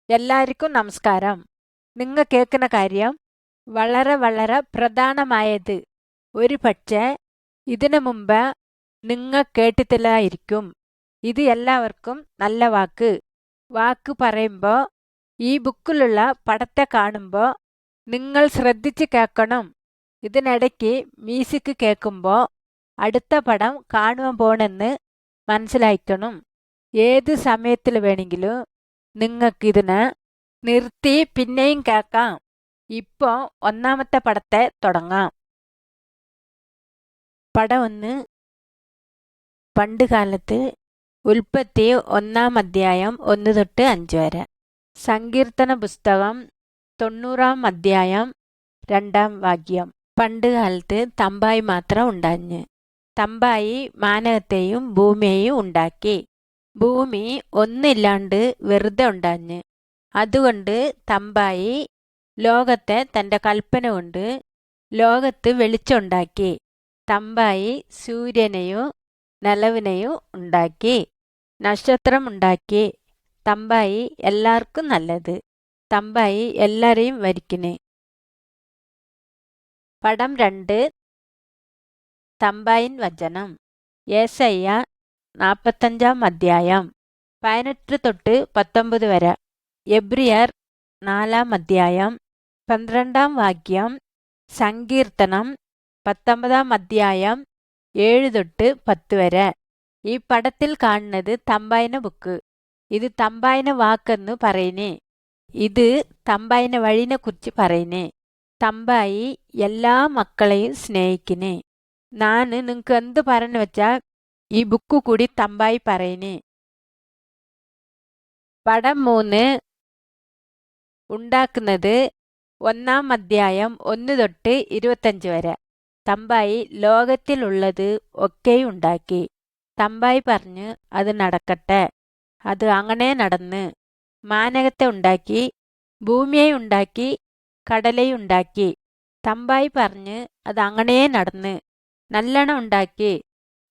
എല്ലാവർക്കും നമസ്കാരം. നിങ്ങൾ കേൾക്കുന്ന കാര്യം വളരെ പ്രധാനമായത്. ഒരു പക്ഷേ ഇതിനു മുമ്പ് നിങ്ങൾ കേട്ടിട്ടില്ലായിരിക്കും. ഇത് എല്ലാവർക്കും നല്ല വാക്ക് പറയുമ്പോൾ ഈ ബുക്കിലുള്ള പടത്തെ കാണുമ്പോൾ നിങ്ങൾ ശ്രദ്ധിച്ച് കേൾക്കണം. ഇതിനിടയ്ക്ക് മ്യൂസിക് കേൾക്കുമ്പോൾ അടുത്ത പടം കാണുവാൻ പോണെന്ന് മനസ്സിലാക്കണം. ഏത് സമയത്തിൽ വേണമെങ്കിലും നിങ്ങൾക്കിതിന് നിർത്തി പിന്നെയും കേൾക്കാം. ഇപ്പോൾ ഒന്നാമത്തെ പടത്തെ തുടങ്ങാം. പടം 1. പണ്ട് കാലത്ത്. ഉൽപ്പത്തി 1-ാം അധ്യായം 1 തൊട്ട് 5 വരെ. സങ്കീർത്തന പുസ്തകം 90-ാം അധ്യായം 2-ാം വാക്യം. പണ്ട് കാലത്ത് തമ്പായി മാത്രം ഉണ്ടാഞ്ഞ്. തമ്പായി മാനകത്തെയും ഭൂമിയെയും ഉണ്ടാക്കി. ഭൂമി ഒന്നില്ലാണ്ട് വെറുതെ ഉണ്ടാഞ്ഞ്. അതുകൊണ്ട് തമ്പായി ലോകത്തെ തൻ്റെ കൽപ്പന കൊണ്ട് ലോകത്ത് വെളിച്ചമുണ്ടാക്കി. തമ്പായി സൂര്യനെയും നിലവിനെയും ഉണ്ടാക്കി. നക്ഷത്രമുണ്ടാക്കി. തമ്പായി എല്ലാവർക്കും നല്ലത്. തമ്പായി എല്ലാരെയും വരിക്കണേ. പടം 2. തമ്പായിൻ വചനം. യേശയ്യ 45-ാം അധ്യായം 18 തൊട്ട് 19 വരെ. എബ്രിയർ 4-ാം അധ്യായം 12-ാം വാക്യം. സങ്കീർത്തനം 19-ാം അധ്യായം 7 തൊട്ട് 10 വരെ. ഈ പടത്തിൽ കാണുന്നത് തമ്പായിന ബുക്ക്. ഇത് തമ്പായിന വാക്കെന്ന് പറയുന്നേ. ഇത് തമ്പായിന വഴിനെ കുറിച്ച് പറയുന്നേ. തമ്പായി എല്ലാ മക്കളെയും സ്നേഹിക്കുന്നേ. ഞാൻ നിങ്ങൾക്ക് എന്ത് പറഞ്ഞു വെച്ചാൽ ഈ ബുക്ക് കൂടി തമ്പായി പറയുന്നേ. പടം 3. ഉണ്ടാക്കുന്നത് 1-ാം അധ്യായം 1 തൊട്ട് 25 വരെ. തമ്പായി ലോകത്തിലുള്ളത് ഒക്കെയും ഉണ്ടാക്കി. തമ്പായി പറഞ്ഞ് അത് നടക്കട്ടെ. അത് അങ്ങനെ നടന്ന്. മാനകത്തെ ഉണ്ടാക്കി. ഭൂമിയെ ഉണ്ടാക്കി. കടലയും ഉണ്ടാക്കി. തമ്പായി പറഞ്ഞ് അത് അങ്ങനെ നടന്ന്. നല്ലോണം ഉണ്ടാക്കി.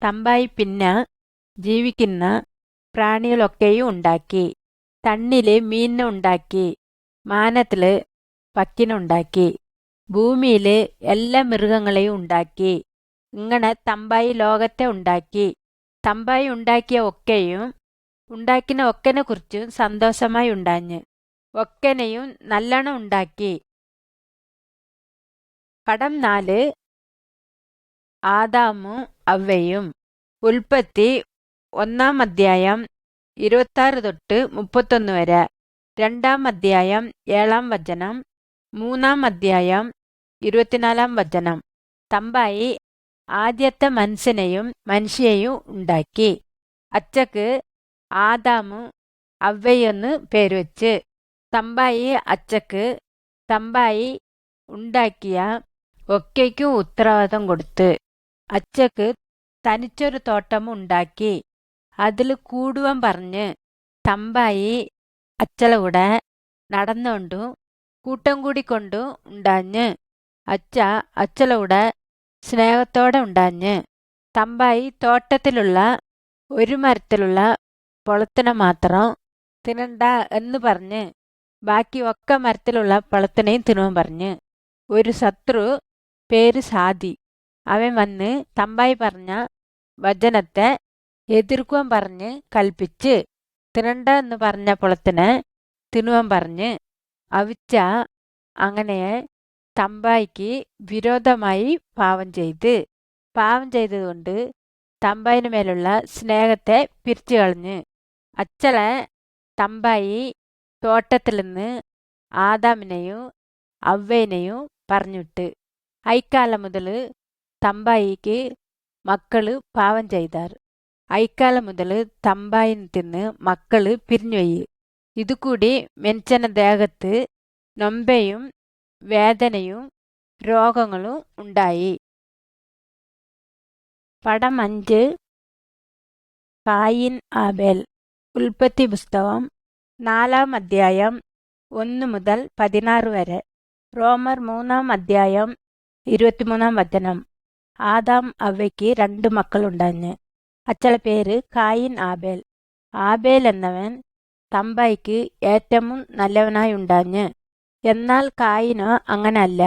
തമ്പായി പിന്നെ ജീവിക്കുന്ന പ്രാണികളൊക്കെയും ഉണ്ടാക്കി. തണ്ണില് മീനിനെ ഉണ്ടാക്കി. മാനത്തില് പക്കിനുണ്ടാക്കി. ഭൂമിയില് എല്ലാ മൃഗങ്ങളെയും ഉണ്ടാക്കി. ഇങ്ങനെ തമ്പായി ലോകത്തെ ഉണ്ടാക്കി. തമ്പായി ഉണ്ടാക്കിയ ഒക്കെയും ഉണ്ടാക്കിന ഒക്കനെ കുറിച്ചും സന്തോഷമായി ഉണ്ടാഞ്ഞ്. ഒക്കനെയും നല്ലോണം ഉണ്ടാക്കി. പടം 4. ആദാമും അവ്വയും. ഉൽപ്പത്തി 1-ാം അധ്യായം 26 തൊട്ട് 31 വരെ. 2-ാം അധ്യായം 7-ാം വചനം. 3-ാം അധ്യായം 24-ാം വചനം. തമ്പായി ആദ്യത്തെ മനുഷ്യനെയും മനുഷ്യയെയും ഉണ്ടാക്കി. അച്ചക്ക് ആദാമും അവ്വയെന്ന് പേരുവെച്ച്. തമ്പായി അച്ചക്ക് തമ്പായി ഉണ്ടാക്കിയ ഒക്കെയ്ക്കും ഉത്തരവാദിത്തം കൊടുത്ത്. അച്ചക്ക് തനിച്ചൊരു തോട്ടം ഉണ്ടാക്കി. അതിൽ കൂടുവാൻ പറഞ്ഞ്. തമ്പായി അച്ചല കൂടെ നടന്നുകൊണ്ടും കൂട്ടം കൂടിക്കൊണ്ടും ഉണ്ടാഞ്ഞ്. അച്ചല കൂടെ സ്നേഹത്തോടെ ഉണ്ടാഞ്ഞ്. തമ്പായി തോട്ടത്തിലുള്ള ഒരു മരത്തിലുള്ള പൊളത്തിനെ മാത്രം തിന്നണ്ട എന്ന് പറഞ്ഞ് ബാക്കി ഒക്കെ മരത്തിലുള്ള പൊളത്തിനെയും തിന്നുവാൻ പറഞ്ഞ്. ഒരു ശത്രു പേര് സാദി. അവൻ വന്ന് തമ്പായി പറഞ്ഞ വചനത്തെ എതിർക്കുവാൻ പറഞ്ഞ് കൽപ്പിച്ച് തിന്നണ്ട എന്ന് പറഞ്ഞ പൊളത്തിനെ തിന്നുവാൻ പറഞ്ഞ്. അവിച്ച അങ്ങനെ തമ്പായിക്ക് വിരോധമായി പാവം ചെയ്തതുകൊണ്ട് തമ്പായിന് മേലുള്ള സ്നേഹത്തെ പിരിച്ചു കളഞ്ഞ്. അച്ചളെ തമ്പായി തോട്ടത്തിൽ നിന്ന് ആദാമിനെയും അവ്വേനെയും പറഞ്ഞുവിട്ട്. അയിക്കാലം മുതൽ തമ്പായിക്ക് മക്കള് പാവം ചെയ്താറ്. അയിക്കാലം മുതൽ തമ്പായിന് തിന്ന് മക്കള് പിരിഞ്ഞുപോയി. ഇതുകൂടി മനുഷ്യന്റെ ദേഹത്ത് നൊമ്പയും വേദനയും രോഗങ്ങളും ഉണ്ടായി. പടം 5. കായിൻ ആബേൽ. ഉൽപ്പത്തി പുസ്തകം 4-ാം അധ്യായം 1 മുതൽ 16 വരെ. റോമർ 3-ാം അധ്യായം 23-ാം വചനം. ആദാം അവയ്ക്ക് 2 മക്കളുണ്ടാഞ്ഞ്. അച്ചള പേര് കായിൻ ആബേൽ. ആബേൽ എന്നവൻ തമ്പായിക്ക് ഏറ്റവും നല്ലവനായുണ്ടാഞ്ഞ്. എന്നാൽ കായിനോ അങ്ങനല്ല.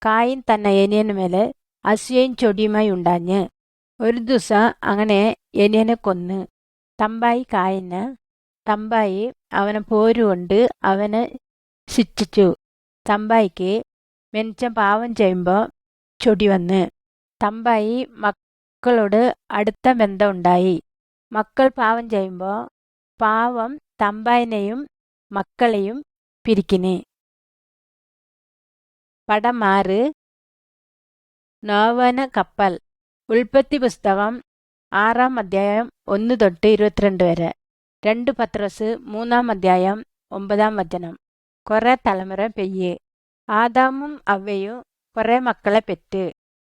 കായിൻ തന്ന ഏനിയന് മേലെ അസൂയയും ചൊടിയുമായി ഉണ്ടാഞ്ഞ്. ഒരു ദിവസം അങ്ങനെ ഏനിയനെ കൊന്ന്. തമ്പായി കായിന്. തമ്പായി അവനെ പോരുകൊണ്ട് അവനെ ശിക്ഷിച്ചു. തമ്പായിക്ക് മെനിച്ചൻ പാവം ചെയ്യുമ്പോൾ ചൊടി വന്ന്. തമ്പായി മക്കളോട് അടുത്ത ബന്ധം ഉണ്ടായി. മക്കൾ പാവം ചെയ്യുമ്പോൾ പാവം തമ്പായിനെയും മക്കളെയും പിരിക്കിന്. പടം 6. നോവന കപ്പൽ. ഉൽപ്പത്തി പുസ്തകം 6-ാം അധ്യായം 1 തൊട്ട് 22 വരെ. 2 പത്രോസ് 3-ാം അധ്യായം 9-ാം വചനം. കുറെ തലമുറ പെയ്യ്. ആദാമും അവ്വയും കുറെ മക്കളെ പെറ്റ്.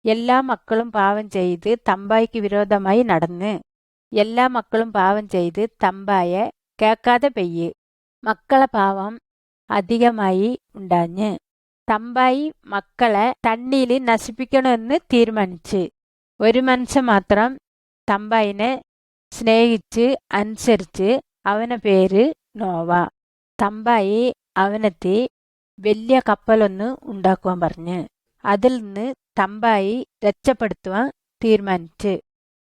എല്ലാ മക്കളും പാവം ചെയ്ത് തമ്പായിക്ക് വിരോധമായി നടന്ന്. എല്ലാ മക്കളും പാവം ചെയ്ത് തമ്പായെ കേൾക്കാതെ പെയ്യ്. മക്കളെ പാവം അധികമായി ഉണ്ടാഞ്ഞ്. തമ്പായി മക്കളെ തണ്ണീല് നശിപ്പിക്കണമെന്ന് തീരുമാനിച്ച്. ഒരു മനുഷ്യൻ മാത്രം തമ്പായിനെ സ്നേഹിച്ച് അനുസരിച്ച്. അവനെ പേര് നോവ. തമ്പായി അവനെത്തി വലിയ കപ്പലൊന്ന് ഉണ്ടാക്കുവാൻ പറഞ്ഞ്. അതിൽ നിന്ന് തമ്പായി രക്ഷപ്പെടുത്തുവാൻ തീരുമാനിച്ച്.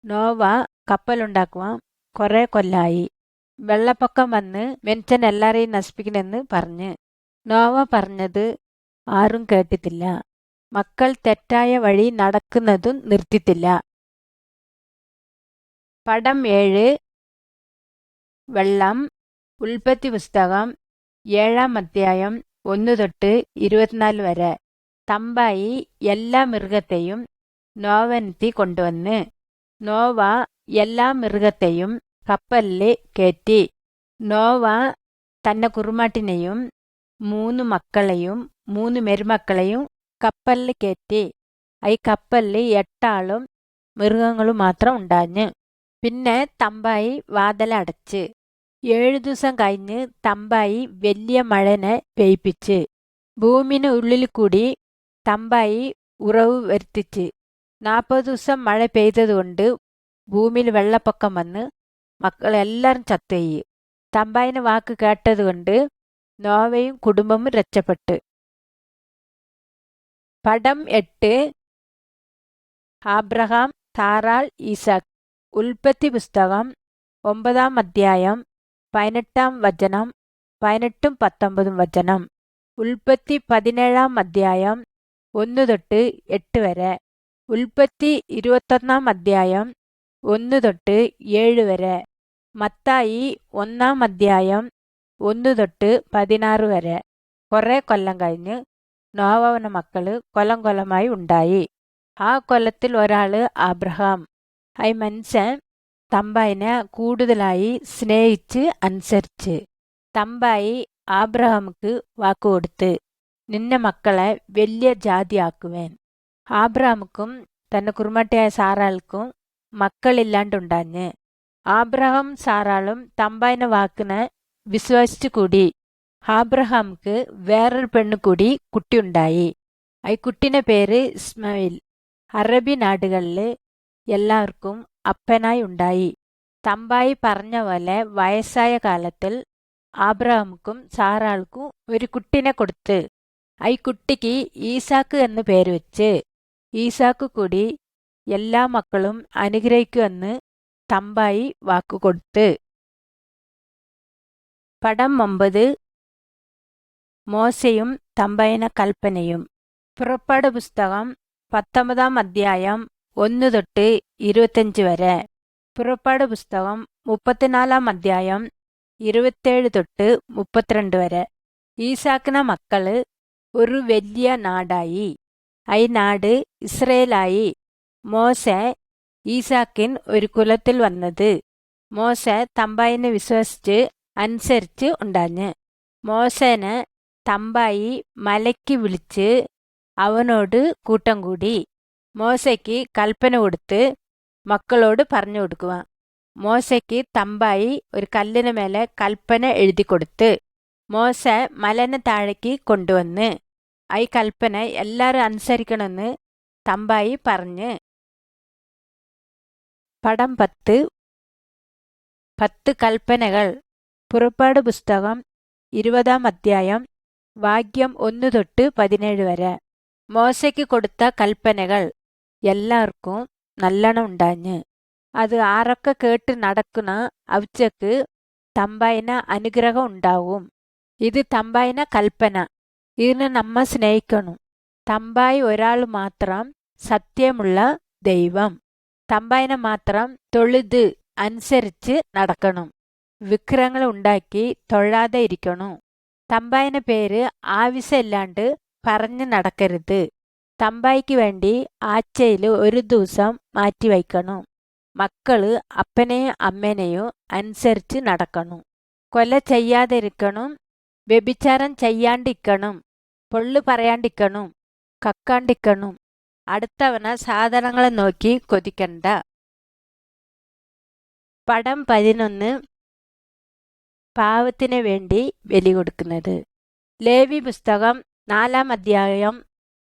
നോവ കപ്പലുണ്ടാക്കുവാൻ കുറെ കൊല്ലായി. വെള്ളപ്പൊക്കം വന്ന് മനുഷ്യൻ എല്ലാരെയും നശിപ്പിക്കണമെന്ന് പറഞ്ഞ്. നോവ പറഞ്ഞത് ആരും കേട്ടിട്ടില്ല. മക്കൾ തെറ്റായ വഴി നടക്കുന്നതും നിർത്തിത്തില്ല. പടം 7. വെള്ളം. ഉൽപ്പത്തി പുസ്തകം 7-ാം അധ്യായം 1 തൊട്ട് 24 വരെ. തമ്പായി എല്ലാ മൃഗത്തെയും നോവനെത്തി കൊണ്ടുവന്ന്. നോവ എല്ലാ മൃഗത്തെയും കപ്പലിൽ കയറ്റി. നോവ തന്റെ കുറുമാട്ടിനെയും 3 മക്കളെയും 3 മരുമക്കളെയും കപ്പലിൽ കയറ്റി. ഈ കപ്പലിൽ 8 ആളും മൃഗങ്ങളും മാത്രം ഉണ്ടാഞ്ഞ്. പിന്നെ തമ്പായി വാതിലടച്ച്. 7 ദിവസം കഴിഞ്ഞ് തമ്പായി വലിയ മഴനെ പെയ്പ്പിച്ച്. ഭൂമിന് ഉള്ളിൽ കൂടി തമ്പായി ഉറവ് വരുത്തിച്ച്. 40 ദിവസം മഴ പെയ്തതുകൊണ്ട് ഭൂമിയിൽ വെള്ളപ്പൊക്കം വന്ന് മക്കളെല്ലാവരും ചത്തുപോയി. തമ്പായിന്റെ വാക്ക് കേട്ടതുകൊണ്ട് നോവയും കുടുംബവും രക്ഷപ്പെട്ട്. പടം 8. ആബ്രഹാം, സാറാൾ, ഈസാക്ക്. ഉൽപ്പത്തി പുസ്തകം 9-ാം അധ്യായം 18-ാം വചനം 18ഉം 19ഉം വചനം. ഉൽപ്പത്തി 17-ാം അധ്യായം 1 തൊട്ട് 8 വരെ. ഉൽപ്പത്തി 21-ാം അധ്യായം 1 തൊട്ട് 7 വരെ. മത്തായി 1-ാം അധ്യായം 1 തൊട്ട് 16 വരെ. കുറെ കൊല്ലം കഴിഞ്ഞ് നോവവന മക്കള് കൊലം കൊലമായി ഉണ്ടായി. ആ കൊല്ലത്തിൽ ഒരാള് ആബ്രഹാം. ഈ മനുഷ്യൻ തമ്പായിനെ കൂടുതലായി സ്നേഹിച്ച് അനുസരിച്ച്. തമ്പായി ആബ്രഹാമുക്ക് വാക്കുകൊടുത്ത്, നിന്നെ മക്കളെ വലിയ ജാതിയാക്കുവേൻ. ആബ്രഹാമുക്കും തന്റെ കുറുമട്ടിയായ സാറാൾക്കും മക്കളില്ലാണ്ടുണ്ടാഞ്ഞ്. ആബ്രഹാം സാറാളും തമ്പായിന്റെ വാക്കിനെ വിശ്വസിച്ചു കൂടി. ആബ്രഹാമുക്ക് വേറൊരു പെണ്ണു കൂടി കുട്ടിയുണ്ടായി. ഈ കുട്ടിന്റെ പേര് ഇസ്മായിൽ. അറബി നാടുകളില് എല്ലാവർക്കും അപ്പനായി ഉണ്ടായി. തമ്പായി പറഞ്ഞ പോലെ വയസ്സായ കാലത്തിൽ ആബ്രഹാമുക്കും സാറാൾക്കും ഒരു കുട്ടിനെ കൊടുത്ത്. ഈ കുട്ടിക്ക് ഈസാക്ക് എന്ന് പേര് വെച്ച്. ഈസാക്ക് കൂടി എല്ലാ മക്കളും അനുഗ്രഹിക്കുമെന്ന് തമ്പായി വാക്കുകൊടുത്ത്. പടം 9. മോശയും തമ്പായിന കൽപ്പനയും. പുറപ്പാട് പുസ്തകം 19-ാം അധ്യായം 1 തൊട്ട് 25 വരെ. പുറപ്പാട് പുസ്തകം 34-ാം അധ്യായം 27 തൊട്ട് 32 വരെ. ഈസാക്കിന മക്കള് ഒരു വലിയ നാടായി. ഈ നാട് ഇസ്രയേലായി. മോശെ ഈസാക്കിൻ ഒരു കുലത്തിൽ വന്നത്. മോശെ തമ്പായിനെ വിശ്വസിച്ച് അനുസരിച്ച് ഉണ്ടാഞ്ഞ്. മോശേനെ തമ്പായി മലയ്ക്ക് വിളിച്ച് അവനോട് കൂട്ടം കൂടി. മോശയ്ക്ക് കൽപ്പന കൊടുത്ത് മക്കളോട് പറഞ്ഞു കൊടുക്കുക. മോശയ്ക്ക് തമ്പായി ഒരു കല്ലിന് മേലെ കൽപ്പന എഴുതി കൊടുത്ത്. മോശ മലനെ താഴേക്ക് കൊണ്ടുവന്ന് ഈ കൽപ്പന എല്ലാവരും അനുസരിക്കണമെന്ന് തമ്പായി പറഞ്ഞ്. പടം 10. 10 കൽപ്പനകൾ. പുറപ്പാട് പുസ്തകം 20 അധ്യായം വാക്യം 1 തൊട്ട് 17 വരെ. മോശയ്ക്ക് കൊടുത്ത കൽപ്പനകൾ എല്ലാവർക്കും നല്ലോണം ഉണ്ടാഞ്ഞ്. അത് ആരൊക്കെ കേട്ട് നടക്കുന്ന അവച്ചക്ക് തമ്പായന അനുഗ്രഹം ഉണ്ടാവും. ഇത് തമ്പായന കൽപ്പന. ഇതിനെ നമ്മ സ്നേഹിക്കണം. തമ്പായി ഒരാൾ മാത്രം സത്യമുള്ള ദൈവം. തമ്പായന മാത്രം തൊഴുത് അനുസരിച്ച് നടക്കണം. വിഗ്രഹങ്ങൾ ഉണ്ടാക്കി തൊഴാതെ ഇരിക്കണം. തമ്പായന പേര് ആവശ്യമില്ലാണ്ട് പറഞ്ഞു നടക്കരുത്. തമ്പായിക്ക് വേണ്ടി ആഴ്ചയിൽ ഒരു ദിവസം മാറ്റിവയ്ക്കണം. മക്കള് അപ്പനെയും അമ്മേനെയും അനുസരിച്ച് നടക്കണം. കൊല ചെയ്യാതിരിക്കണം. വ്യഭിചാരം ചെയ്യാണ്ടിരിക്കണം. പൊള്ളു പറയാണ്ടിരിക്കണം. കക്കാണ്ടിരിക്കണം. അടുത്തവന സാധനങ്ങളെ നോക്കി കൊതിക്കണ്ട. പടം 11 പാവത്തിന് വേണ്ടി ബലി കൊടുക്കുന്നത്. ലേവി പുസ്തകം 4 അധ്യായം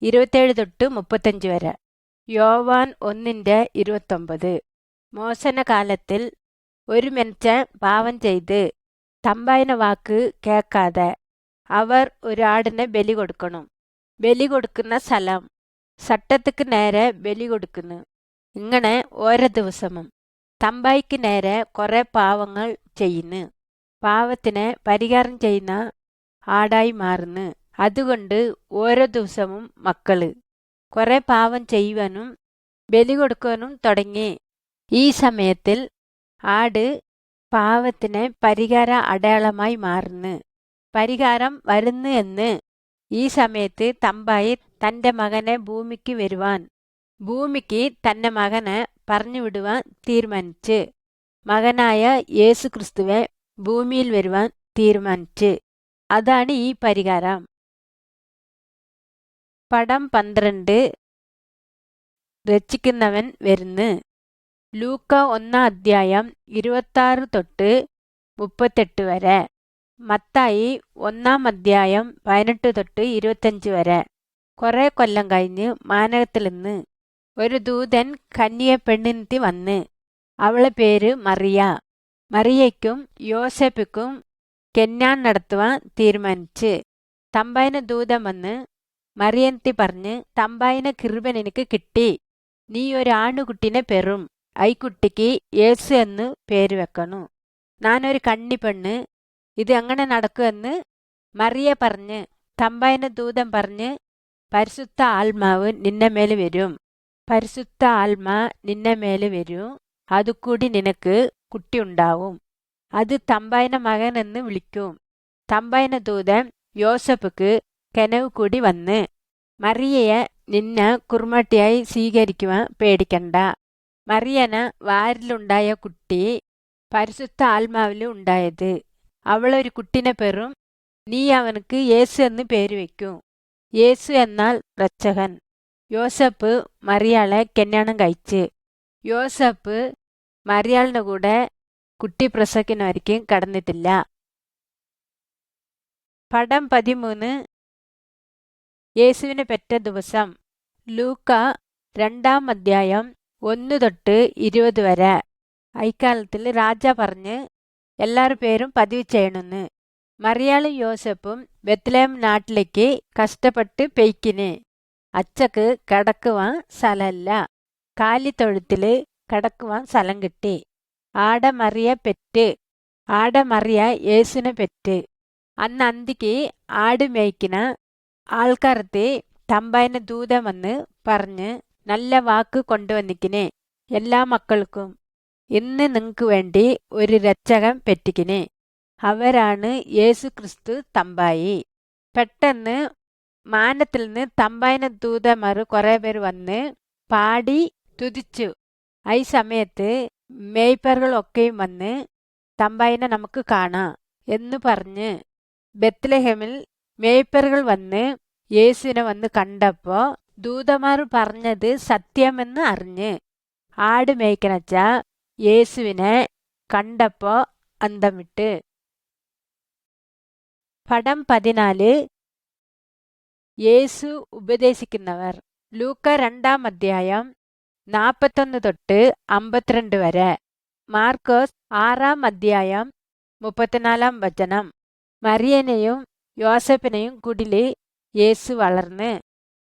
27 തൊട്ട് 35 വരെ. യോവാൻ 1:29. മോശന കാലത്തിൽ ഒരു മനുഷ്യൻ പാവം ചെയ്ത് തമ്പായന വാക്ക് കേൾക്കാതെ അവർ ഒരാടിനെ ബലി കൊടുക്കണം. ബലി കൊടുക്കുന്ന സ്ഥലം സട്ടത്തിക്ക് നേരെ ബലി കൊടുക്കുന്നു. ഇങ്ങനെ ഓരോ ദിവസവും തമ്പായിക്ക് നേരെ കുറെ പാവങ്ങൾ ചെയ്യുന്നു. പാവത്തിനെ പരിഹാരം ചെയ്യുന്ന ആടായി മാറുന്നു. അതുകൊണ്ട് ഓരോ ദിവസവും മക്കള് കുറെ പാവം ചെയ്യുവാനും ബലി കൊടുക്കാനും തുടങ്ങി. ഈ സമയത്തിൽ ആട് പാവത്തിന് പരിഹാര അടയാളമായി മാറുന്നു. പരിഹാരം വരുന്നു എന്ന് ഈ സമയത്ത് തമ്പായി തൻ്റെ മകനെ ഭൂമിക്ക് തൻ്റെ മകനെ പറഞ്ഞുവിടുവാൻ തീരുമാനിച്ച്. മകനായ യേശു ക്രിസ്തുവെ ഭൂമിയിൽ വരുവാൻ തീരുമാനിച്ച്. അതാണ് ഈ പരിഹാരം. പടം 12 രക്ഷിക്കുന്നവൻ വരുന്ന്. ലൂക്ക 1 അധ്യായം 26 തൊട്ട് 38 വരെ. മത്തായി 1 അധ്യായം 18 തൊട്ട് 25 വരെ. കുറെ കൊല്ലം കഴിഞ്ഞ് മാനകത്തിൽ നിന്ന് ഒരു ദൂതൻ കന്യ പെണ്ണിനെത്തി വന്ന്. അവളെ പേര് മറിയ. മറിയയ്ക്കും യോസേപ്പിക്കും കെന്നാൻ നടത്തുവാൻ തീരുമാനിച്ച്. തമ്പായന ദൂതൻ വന്ന് മറിയനെത്തി പറഞ്ഞ്, തമ്പായന കൃപൻ എനിക്ക് കിട്ടി. നീ ഒരു ആണുകുട്ടിനെ പെറും. ഐക്കുട്ടിക്ക് യേസു എന്ന് പേര് വെക്കണു. ഞാനൊരു കണ്ണിപ്പെണ്ണ്. ഇത് എങ്ങനെ നടക്കുമെന്ന് മറിയ പറഞ്ഞ്. തമ്പായന ദൂതൻ പറഞ്ഞ്, പരിശുദ്ധ ആത്മാവ് നിന്നെ മേല് വരും. പരിശുദ്ധ ആത്മാ നിന്നെ മേല് വരും. അതുകൂടി നിനക്ക് കുട്ടിയുണ്ടാവും. അത് തമ്പായന മകൻ എന്ന് വിളിക്കും. തമ്പായന ദൂതൻ യോസഫിക്ക് കനവ് കൂടി വന്ന്, മറിയയെ നിന്നെ കുർമട്ടിയായി സ്വീകരിക്കുവാൻ പേടിക്കണ്ട. മറിയന വാരിലുണ്ടായ കുട്ടി പരിശുദ്ധ ആത്മാവില് ഉണ്ടായത്. അവളൊരു കുട്ടിനെ പെറും. നീ അവനക്ക് യേസു എന്ന് പേര് വയ്ക്കും. യേസു എന്നാൽ രക്ഷകൻ. യോസഫ് മറിയാളെ കല്യാണം കഴിച്ച്. യോസഫ് മറിയാളിൻ്റെ കൂടെ കുട്ടി പ്രസവിക്കുന്നവരിക്കും കടന്നിട്ടില്ല. പടം 13 യേശുവിനെ പെറ്റ ദിവസം. ലൂക്ക 2 അധ്യായം 1 തൊട്ട് 20 വരെ. അക്കാലത്തിൽ രാജ പറഞ്ഞ് എല്ലാവരുടെ പേരും പതിവ് ചെയ്യണമെന്ന്. മറിയാളും യോസഫും ബെത്ലഹേം നാട്ടിലേക്ക് കഷ്ടപ്പെട്ട് പെയ്ക്കിന്. അച്ചക്ക് കിടക്കുവാൻ സ്ഥലമില്ല. കാലിത്തൊഴുത്തില് കിടക്കുവാൻ സ്ഥലം കിട്ടി. ആടെ മറിയ യേശുവിനെ പെറ്റ്. അന്ന് അന്തിക്ക് ആട് മേയ്ക്കുന്ന ആൾക്കാരത്തെ തമ്പായന ദൂതൻ വന്ന് പറഞ്ഞ്, നല്ല വാക്ക് കൊണ്ടുവന്നിക്കിനെ എല്ലാ മക്കൾക്കും. ഇന്ന് നിങ്ങക്ക് വേണ്ടി ഒരു രക്ഷകൻ പെറ്റിക്കിനെ. അവരാണ് യേശു ക്രിസ്തു തമ്പായി. പെട്ടെന്ന് മാനത്തിൽ നിന്ന് തമ്പായന ദൂതന്മാർ കുറെ പേര് വന്ന് പാടി തുതിച്ചു. ഈ സമയത്ത് മേയ്പ്പറുകളൊക്കെയും വന്ന് തമ്പായനെ നമുക്ക് കാണാം എന്ന് പറഞ്ഞ്. ബെത്ലഹേമിൽ മേയ്പ്പറുകൾ വന്ന് യേശുവിനെ വന്ന് കണ്ടപ്പോ ദൂതന്മാർ പറഞ്ഞത് സത്യമെന്ന് അറിഞ്ഞ്. ആട് മേയ്ക്കണച്ച യേശുവിനെ കണ്ടപ്പോ അന്തം വിട്ട്. പടം 14 യേശു ഉപദേശിക്കുന്നവർ. ലൂക്ക 2 അധ്യായം 41 തൊട്ട് 52 വരെ. മാർക്കോസ് 6 അധ്യായം 34 മറിയനെയും യോസഫിനെയും കുടില് യേശു വളർന്ന്.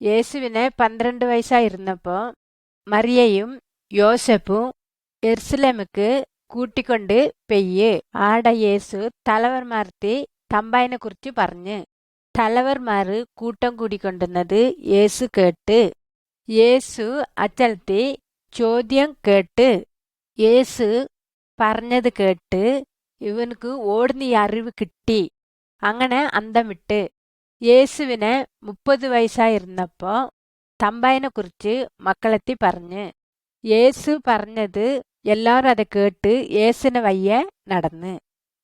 യേശുവിന് 12 വയസ്സായിരുന്നപ്പോൾ മറിയയും യോസഫും യെരുസലേമുക്ക് കൂട്ടിക്കൊണ്ട് പെയ്യ്. ആട യേശു തലവർമാർത്തി തമ്പായിനെ കുറിച്ച് പറഞ്ഞ്. തലവർമാര് കൂട്ടം കൂടിക്കൊണ്ടുന്നത് യേശു കേട്ട്. യേശു അച്ചലത്തി ചോദ്യം കേട്ട്. യേശു പറഞ്ഞത് കേട്ട് ഇവനക്ക് ഓടുന്ന അറിവ് കിട്ടി. അങ്ങനെ അന്തം വിട്ട്. യേശുവിന് 30 വയസ്സായിരുന്നപ്പോ തമ്പായിനെ കുറിച്ച് മക്കളെത്തി പറഞ്ഞ്. യേശു പറഞ്ഞത് എല്ലാവരും അത് കേട്ട് യേശുവിനെ വയ്യ നടന്ന്.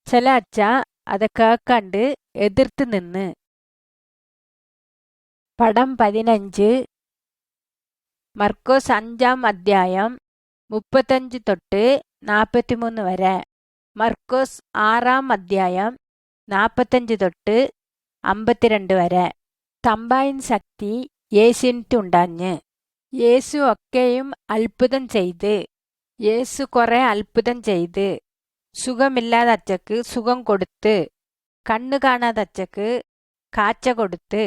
ചില അച്ഛ അത് കേക്കാണ്ട് എതിർത്ത് നിന്ന്. പടം 15 മർക്കോസ് 5-ാം അധ്യായം 35 തൊട്ട് 43 വരെ. മർക്കോസ് 6-ാം അധ്യായം 45 തൊട്ട് 52 വരെ. തമ്പായിൻ ശക്തി യേശുവിനുണ്ടാഞ്ഞ്. യേശു ഒക്കെയും അത്ഭുതം ചെയ്ത്. യേശു കുറെ അത്ഭുതം ചെയ്ത്. സുഖമില്ലാതെ അച്ചക്ക് സുഖം കൊടുത്ത്. കണ്ണു കാണാതെ അച്ചക്ക് കാഴ്ച കൊടുത്ത്.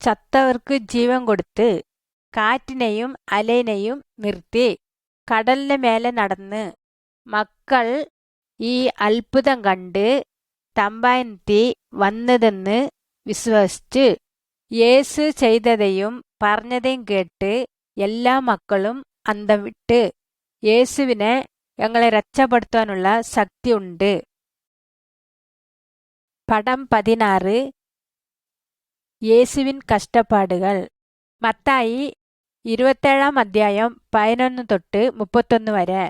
ചത്തവർക്ക് ജീവൻ കൊടുത്ത്. കാറ്റിനെയും അലയിനെയും നിർത്തി. കടലിന് മേലെ നടന്ന്. മക്കൾ ഈ അത്ഭുതം കണ്ട് തമ്പായിനെത്തി വന്നതെന്ന് വിശ്വസിച്ച്. യേശു ചെയ്തതെയും പറഞ്ഞതെയും കേട്ട് എല്ലാ മക്കളും അന്തം വിട്ട്. യേശുവിനെ ഞങ്ങളെ രക്ഷപ്പെടുത്താനുള്ള ശക്തിയുണ്ട്. പടം 16 യേശുവിൻ കഷ്ടപ്പാടുകൾ. മത്തായി 27-ാം അധ്യായം 11 തൊട്ട് 31 വരെ.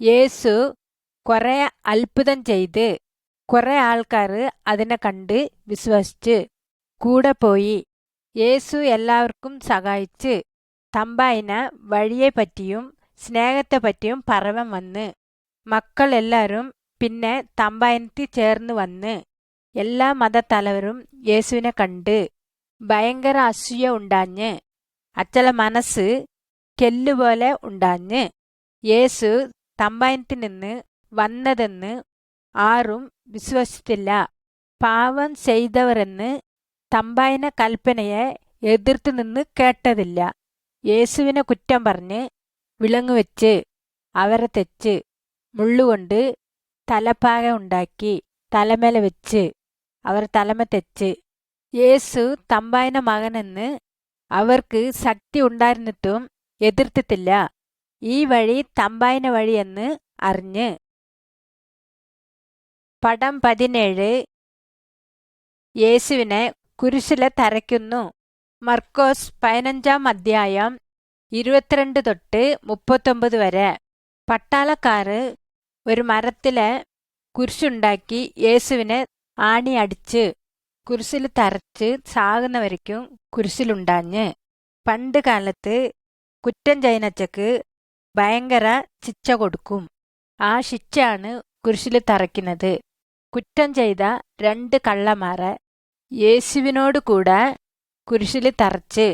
യേശു കുറെ അത്ഭുതം ചെയ്ത്. കുറെ ആൾക്കാർ അതിനെ കണ്ട് വിശ്വസിച്ച് കൂടെ പോയി. യേശു എല്ലാവർക്കും സഹായിച്ച്. തമ്പായിന് വഴിയെപ്പറ്റിയും സ്നേഹത്തെ പറ്റിയും പറവൻ വന്ന്. മക്കൾ എല്ലാവരും പിന്നെ തമ്പായിനത്തി ചേർന്ന് വന്ന്. എല്ലാ മതത്തലവരും യേശുവിനെ കണ്ട് ഭയങ്കര അസൂയ ഉണ്ടാഞ്ഞ്. അച്ചല മനസ്സ് കെല്ലുപോലെ ഉണ്ടാഞ്ഞ്. യേശു തമ്പായിനത്തിൽ നിന്ന് വന്നതെന്ന് ആരും വിശ്വസിച്ചില്ല. പാവം ചെയ്തവരെന്ന് തമ്പായിന കൽപ്പനയെ എതിർത്ത് നിന്ന് കേട്ടതില്ല. യേശുവിനെ കുറ്റം പറഞ്ഞ് വിലങ്ങുവെച്ച് അവരെ തെച്ച് മുള്ളുകൊണ്ട് തലപ്പാക ഉണ്ടാക്കി തലമേല വെച്ച് അവർ തലമ തെച്ച്. യേശു തമ്പായിന മകനെന്ന് അവർക്ക് ശക്തി ഉണ്ടായിരുന്നിട്ടും എതിർത്തിട്ടില്ല. ഈ വഴി തമ്പായിന വഴിയെന്ന് അറിഞ്ഞ്. പടം 17 യേശുവിനെ കുരിശിലെ തറയ്ക്കുന്നു. മർക്കോസ് 15-ാം അധ്യായം 22 തൊട്ട് 39 വരെ. പട്ടാളക്കാര് ഒരു മരത്തിലെ കുരിശുണ്ടാക്കി യേശുവിനെ ആണി അടിച്ച് കുരിശിൽ തറച്ച് ചാകുന്നവരയ്ക്കും കുരിശിലുണ്ടാഞ്ഞ്. പണ്ട് കാലത്ത് കുറ്റം ചെയ്യുന്നച്ചക്ക് ഭയങ്കര ശിക്ഷ കൊടുക്കും. ആ ശിക്ഷയാണ് കുരിശിൽ തറയ്ക്കുന്നത്. കുറ്റം ചെയ്ത 2 കള്ളന്മാരെ യേശുവിനോട് കൂടെ കുരിശിൽ തറച്ച്.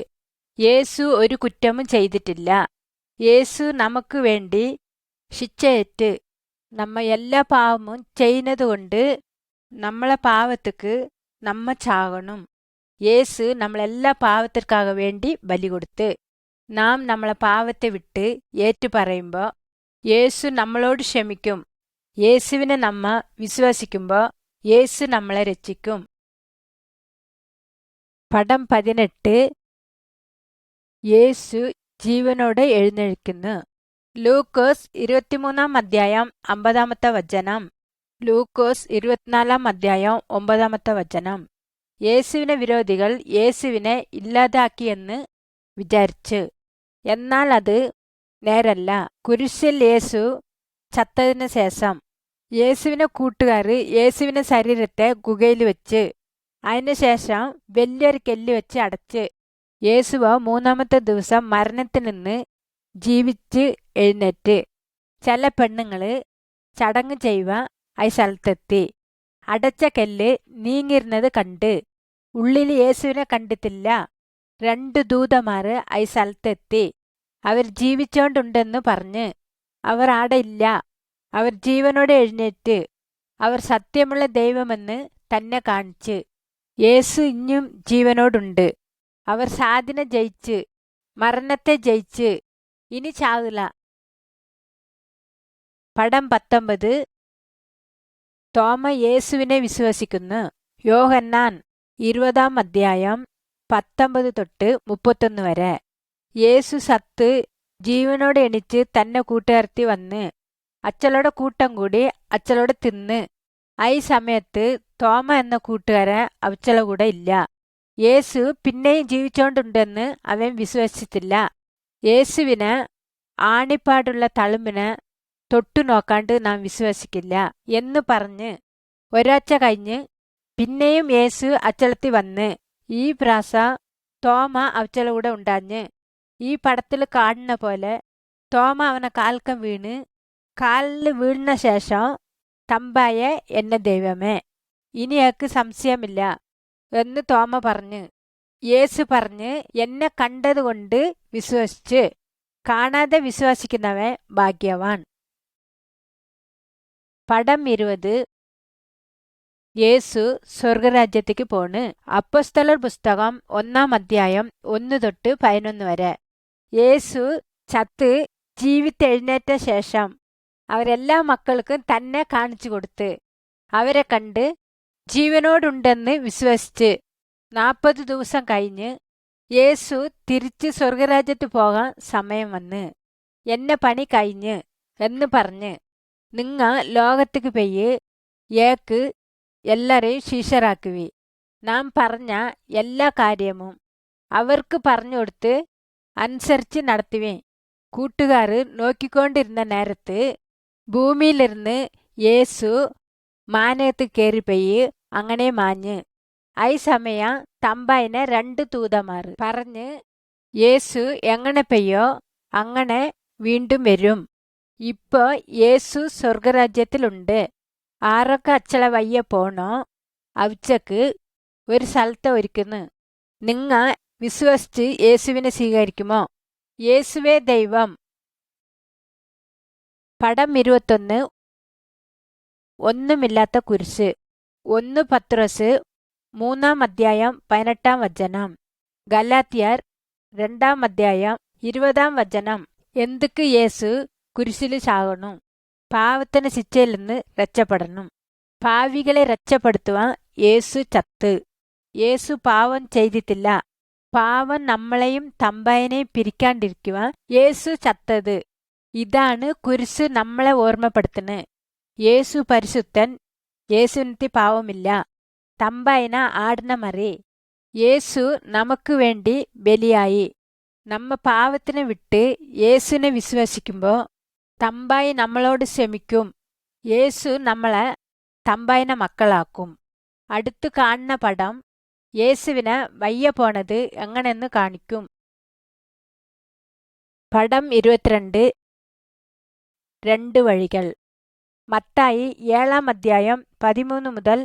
യേശു ഒരു കുറ്റവും ചെയ്തിട്ടില്ല. യേശു നമുക്ക് വേണ്ടി ശിക്ഷയേറ്റ് നമ്മ എല്ലാ പാവവും ചെയ്യുന്നതുകൊണ്ട് നമ്മളെ പാവത്തിക്ക് നമ്മ ചാകണം. യേശു നമ്മളെല്ലാ പാവത്തിற்காக വേണ്ടി ബലി കൊടുത്ത്. നാം നമ്മളെ പാവത്തെ വിട്ട് ഏറ്റു പറയുമ്പോൾ യേശു നമ്മളോട് ക്ഷമിക്കും. യേശുവിനെ നമ്മ വിശ്വസിക്കുമ്പോൾ യേശു നമ്മളെ രക്ഷിക്കും. പടം 18 യേശു ജീവനോടെ എഴുന്നേൽക്കുന്നു. ലൂക്കോസ് 23-ാം അധ്യായം 50-ാമത്തെ വചനം. ലൂക്കോസ് 24-ാം അധ്യായം 9-ാമത്തെ വചനം. യേശുവിനെ വിരോധികൾ യേശുവിനെ ഇല്ലാതാക്കിയെന്ന് വിചാരിച്ച്. എന്നാൽ അത് നേരല്ല. കുരിശിൽ യേശു ചത്തതിന് ശേഷം യേശുവിനെ കൂട്ടുകാർ യേശുവിനെ ശരീരത്തെ ഗുഹയിൽ വെച്ച് അതിനുശേഷം വലിയൊരു കല്ല് വെച്ച് അടച്ച്. യേശുവ 3-ാമത്തെ ദിവസം മരണത്തിൽ നിന്ന് ജീവിച്ച് എഴുന്നേറ്റ്. ചില പെണ്ണുങ്ങള് ചടങ്ങ് ചെയ്യുവാൻ ആ സ്ഥലത്തെത്തി. അടച്ച കല്ല് നീങ്ങിരുന്നത് കണ്ട്. ഉള്ളിൽ യേശുവിനെ കണ്ടിട്ടില്ല. 2 ദൂതന്മാര് ആ സ്ഥലത്തെത്തി. അവർ ജീവിച്ചോണ്ടുണ്ടെന്ന് പറഞ്ഞ്. അവർ ആടെ ഇല്ല. അവർ ജീവനോടെ എഴുന്നേറ്റ് അവർ സത്യമുള്ള ദൈവമെന്ന് തന്നെ കാണിച്ച്. യേശു ഇനിയും ജീവനോടുണ്ട്. അവർ സാതിനെ ജയിച്ച്, മരണത്തെ ജയിച്ച്, ഇനി ചാവില്ല. പടം 19. തോമ യേശുവിനെ വിശ്വസിക്കുന്നു. യോഹന്നാൻ 20 അധ്യായം 19 തൊട്ട് 31 വരെ. യേശു സത്ത് ജീവനോടെ എണിച്ച് തന്നെ കൂട്ടുകാർത്തി വന്ന് അച്ചലോടെ കൂട്ടം കൂടി അച്ചലോടെ തിന്ന്. ഈ സമയത്ത് തോമ എന്ന കൂട്ടുകാരൻ അവച്ചല കൂടെ ഇല്ല. യേശു പിന്നെയും ജീവിച്ചോണ്ടുണ്ടെന്ന് അവൻ വിശ്വസിച്ചില്ല. യേശുവിന് ആണിപ്പാടുള്ള തളുമ്പിന് തൊട്ടു നോക്കാണ്ട് നാം വിശ്വസിക്കില്ല എന്ന് പറഞ്ഞ് ഒരാഴ്ച കഴിഞ്ഞ് പിന്നെയും യേശു അച്ചലത്തി വന്ന്. ഈ പ്രാസ തോമ അവച്ചല കൂടെ ഉണ്ടാഞ്ഞ്. ഈ പടത്തിൽ കാണുന്ന പോലെ തോമ അവനെ കാൽക്കം വീണ് കാലിൽ വീഴുന്ന ശേഷം തമ്പായ എന്നെ ദൈവമേ, ഇനിയാക്ക് സംശയമില്ല എന്ന് തോമ പറഞ്ഞ്. യേശു പറഞ്ഞ്, എന്നെ കണ്ടതുകൊണ്ട് വിശ്വസിച്ച്, കാണാതെ വിശ്വസിക്കുന്നവൻ ഭാഗ്യവാൻ. പടം 20. യേശു സ്വർഗരാജ്യത്തേക്ക് പോണ്. അപ്പോസ്തലർ പുസ്തകം 1 അധ്യായം 1 തൊട്ട് 11 വരെ. യേശു ചത്ത് ജീവിത്തെഴുന്നേറ്റ ശേഷം അവരെല്ലാ മക്കൾക്കും തന്നെ കാണിച്ചു കൊടുത്ത് അവരെ കണ്ട് ജീവനോടുണ്ടെന്ന് വിശ്വസിച്ച് 40 ദിവസം കഴിഞ്ഞ് യേശു തിരിച്ച് സ്വർഗരാജ്യത്ത് പോകാൻ സമയം വന്ന്. എന്നെ പണി കഴിഞ്ഞ് എന്ന് പറഞ്ഞ് നിങ്ങ ലോകത്തേക്ക് പോയി ഏക്ക് എല്ലാരെയും ശിഷ്യരാക്കുവി. നാം പറഞ്ഞ എല്ലാ കാര്യവും അവർക്ക് പറഞ്ഞു കൊടുത്ത് അനുസരിച്ച് നടത്തുവേ. കൂട്ടുകാർ നോക്കിക്കൊണ്ടിരുന്ന നേരത്ത് ഭൂമിയിലിരുന്ന് യേശു മാനത്ത് കയറിപ്പോയി അങ്ങനെ മാഞ്ഞ്. ഈ സമയം തമ്പായിനെ 2 ദൂതന്മാർ പറഞ്ഞ് യേശു എങ്ങനെ പെയ്യോ അങ്ങനെ വീണ്ടും വരും. ഇപ്പോ യേശു സ്വർഗരാജ്യത്തിലുണ്ട്. ആരൊക്കെ അച്ചള വയ്യ പോണോ അവച്ചക്ക് ഒരു സ്ഥലത്ത് ഒരുക്കുന്നു. നിങ്ങ വിശ്വസിച്ച് യേശുവിനെ സ്വീകരിക്കുമോ? യേശുവേ ദൈവം. പടം 21. ഒന്നുമില്ലാത്ത കുരിശ്. 1 പത്രോസ് 3 അധ്യായം 18 വചനം. ഗലാത്യർ 2 അധ്യായം 20 വചനം. എന്തൊക്കെ യേശു കുരിശിൽ ചാകണു? പാവത്തിന് ശിക്ഷയിൽ നിന്ന് രക്ഷപ്പെടണം. പാവികളെ രക്ഷപ്പെടുത്തുവാൻ യേശു ചത്ത്. യേശു പാവം ചെയ്തിട്ടില്ല. പാവം നമ്മളെയും തമ്പായനെയും പിരിക്കാണ്ടിരിക്കുവാൻ യേശു ചത്തത്. ഇതാണ് കുരിശ് നമ്മളെ ഓർമ്മപ്പെടുത്തുന്നത്. യേശു പരിശുദ്ധൻ. യേശുവിന് പാവമില്ല. തമ്പായന ആടിന മറി. യേശു നമുക്ക് വേണ്ടി ബലിയായി. നമ്മ പാവത്തിനെ വിട്ട് യേശുവിനെ വിശ്വസിക്കുമ്പോൾ തമ്പായി നമ്മളോട് ക്ഷമിക്കും. യേശു നമ്മളെ തമ്പായിന മക്കളാക്കും. അടുത്തു കാണുന്ന പടം യേശുവിന് വയ്യ പോണത് എങ്ങനെയെന്ന് കാണിക്കും. പടം 22. 2 വഴികൾ. മത്തായി 7 അധ്യായം 13 മുതൽ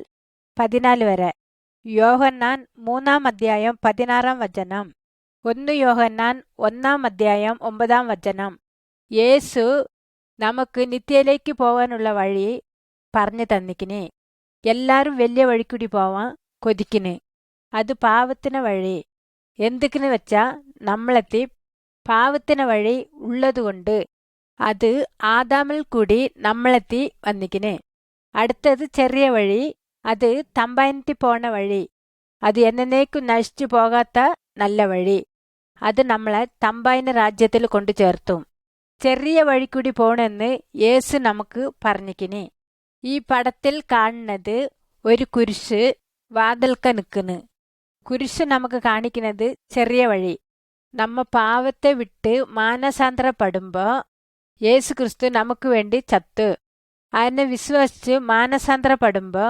14 വരെ. യോഹന്നാൻ 3 അധ്യായം 16 വചനം. 1 യോഹന്നാൻ 1 അധ്യായം 9 വചനം. യേശു നമുക്ക് നിത്യയിലേക്ക് പോകാനുള്ള വഴി പറഞ്ഞു തന്നിക്കിന്. എല്ലാരും വലിയ വഴിക്കൂടി പോവാൻ കൊതിക്കിന്. അത് പാവത്തിന് വഴി. എന്തൊക്കെന്ന് വെച്ചാ നമ്മളെത്തി പാവത്തിന് വഴി ഉള്ളതുകൊണ്ട് അത് ആദാമിൽ കൂടി നമ്മളെത്തി വന്നിക്കിന്. അടുത്തത് ചെറിയ വഴി. അത് തമ്പായനത്തി പോണ വഴി. അത് എന്നേക്കും നശിച്ചു പോകാത്ത നല്ല വഴി. അത് നമ്മളെ തമ്പായന രാജ്യത്തിൽ കൊണ്ടു ചേർത്തും. ചെറിയ വഴിക്കൂടി പോണെന്ന് യേശു നമുക്ക് പറഞ്ഞിക്കിന്. ഈ പടത്തിൽ കാണുന്നത് ഒരു കുരിശ് വാതിൽക്ക നിൽക്കുന്നു. കുരിശ് നമുക്ക് കാണിക്കുന്നത് ചെറിയ വഴി. നമ്മ പാവത്തെ വിട്ട് മാനസാന്തരപ്പെടുമ്പോ യേശു ക്രിസ്തു നമുക്ക് വേണ്ടി ചത്തു. അതിനെ വിശ്വസിച്ച് മാനസാന്തരപ്പെടുമ്പോ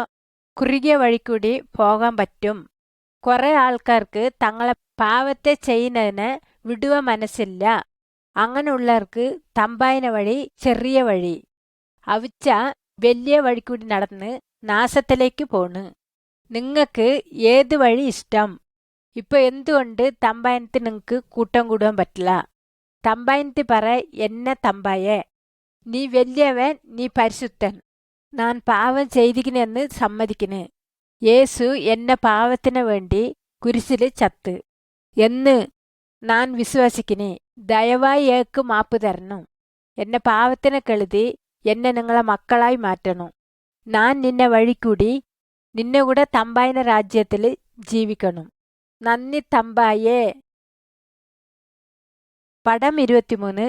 കുറുകിയ വഴിക്കൂടി പോകാൻ പറ്റും. കുറെ ആൾക്കാർക്ക് തങ്ങളെ പാവത്തെ ചെയ്യുന്നതിന് വിടുവ മനസ്സില്ല. അങ്ങനെയുള്ളവർക്ക് തമ്പായന വഴി ചെറിയ വഴി. അവിച്ച വലിയ വഴിക്കൂടി നടന്ന് നാശത്തിലേക്ക് പോണ്. നിങ്ങൾക്ക് ഏത് വഴി ഇഷ്ടം? ഇപ്പൊ എന്തുകൊണ്ട് തമ്പായനത്തിൽ നിങ്ങൾക്ക് കൂട്ടം കൂടുവാൻ പറ്റില്ല? തമ്പായനത്തിൽ പറ, എന്നെ തമ്പായേ, നീ വലിയവൻ, നീ പരിശുദ്ധൻ. ഞാൻ പാവം ചെയ്തിക്കിനെന്ന് സമ്മതിക്കിന്. യേശു എന്നെ പാവത്തിന് വേണ്ടി കുരിശില് ചത്ത് എന്ന് ഞാൻ വിശ്വസിക്കിന്. ദയവായി ഏക്ക് മാപ്പ് തരണം. എന്നെ പാവത്തിനെ കെഴുതി എന്നെ നിങ്ങളെ മക്കളായി മാറ്റണം. ഞാൻ നിന്നെ വഴിക്കൂടി നിന്നെ കൂടെ തമ്പായിന രാജ്യത്തിൽ ജീവിക്കണം. നന്ദി തമ്പായേ. പടം 23.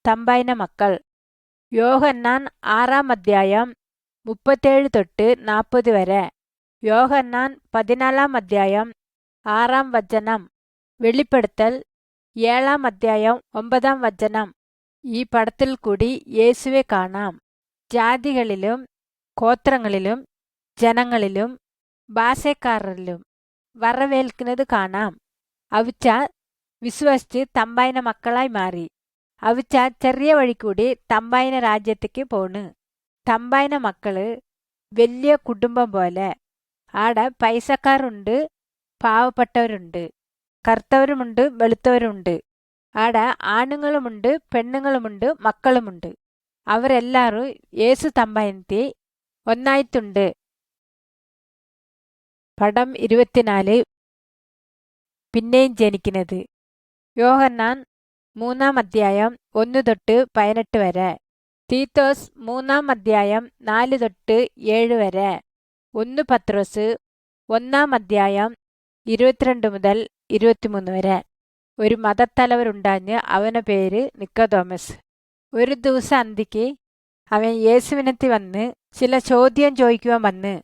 തമ്പായിന മക്കൾ. യോഹന്നാൻ 6-ാം അധ്യായം 37 തൊട്ട് 40 വരെ. യോഹന്നാൻ 14-ാം അധ്യായം 6-ാം വചനം. വെളിപ്പെടുത്തൽ 7-ാം അധ്യായം 9-ാം വചനം. ഈ പടത്തിൽ കൂടി യേശുവെ കാണാം. ജാതികളിലും ഗോത്രങ്ങളിലും ജനങ്ങളിലും ഭാഷക്കാരിലും വരവേൽക്കുന്നത് കാണാം. അവിച്ച വിശ്വസിച്ച് തമ്പായിന മക്കളായി മാറി. അവിച്ച ചെറിയ വഴിക്കൂടി തമ്പായിന രാജ്യത്തേക്ക് പോണ്. തമ്പായിന മക്കള് വലിയ കുടുംബം പോലെ. ആടെ പൈസക്കാരുണ്ട്, പാവപ്പെട്ടവരുണ്ട്, കറുത്തവരുമുണ്ട്, വെളുത്തവരുണ്ട്. ആടെ ആണുങ്ങളുമുണ്ട്, പെണ്ണുങ്ങളുമുണ്ട്, മക്കളുമുണ്ട്. അവരെല്ലാരും യേശു തമ്പായിനത്തി ഒന്നായിട്ടുണ്ട്. പടം 24. പിന്നെയും ജനിക്കുന്നത്. യോഹന്നാൻ 3-ാം അധ്യായം 1 തൊട്ട് 18 വരെ. തീത്തോസ് 3-ാം അധ്യായം 4 തൊട്ട് 7 വരെ. 1 പത്രോസ് 1-ാം അധ്യായം 22 മുതൽ 23 വരെ. ഒരു മതത്തലവരുണ്ടാഞ്ഞ് അവന പേര് നിക്കോദോമസ്. ഒരു ദിവസം അന്തിക്ക് അവൻ യേശുവിനെത്തി വന്ന് ചില ചോദ്യം ചോദിക്കുവാൻ വന്ന്.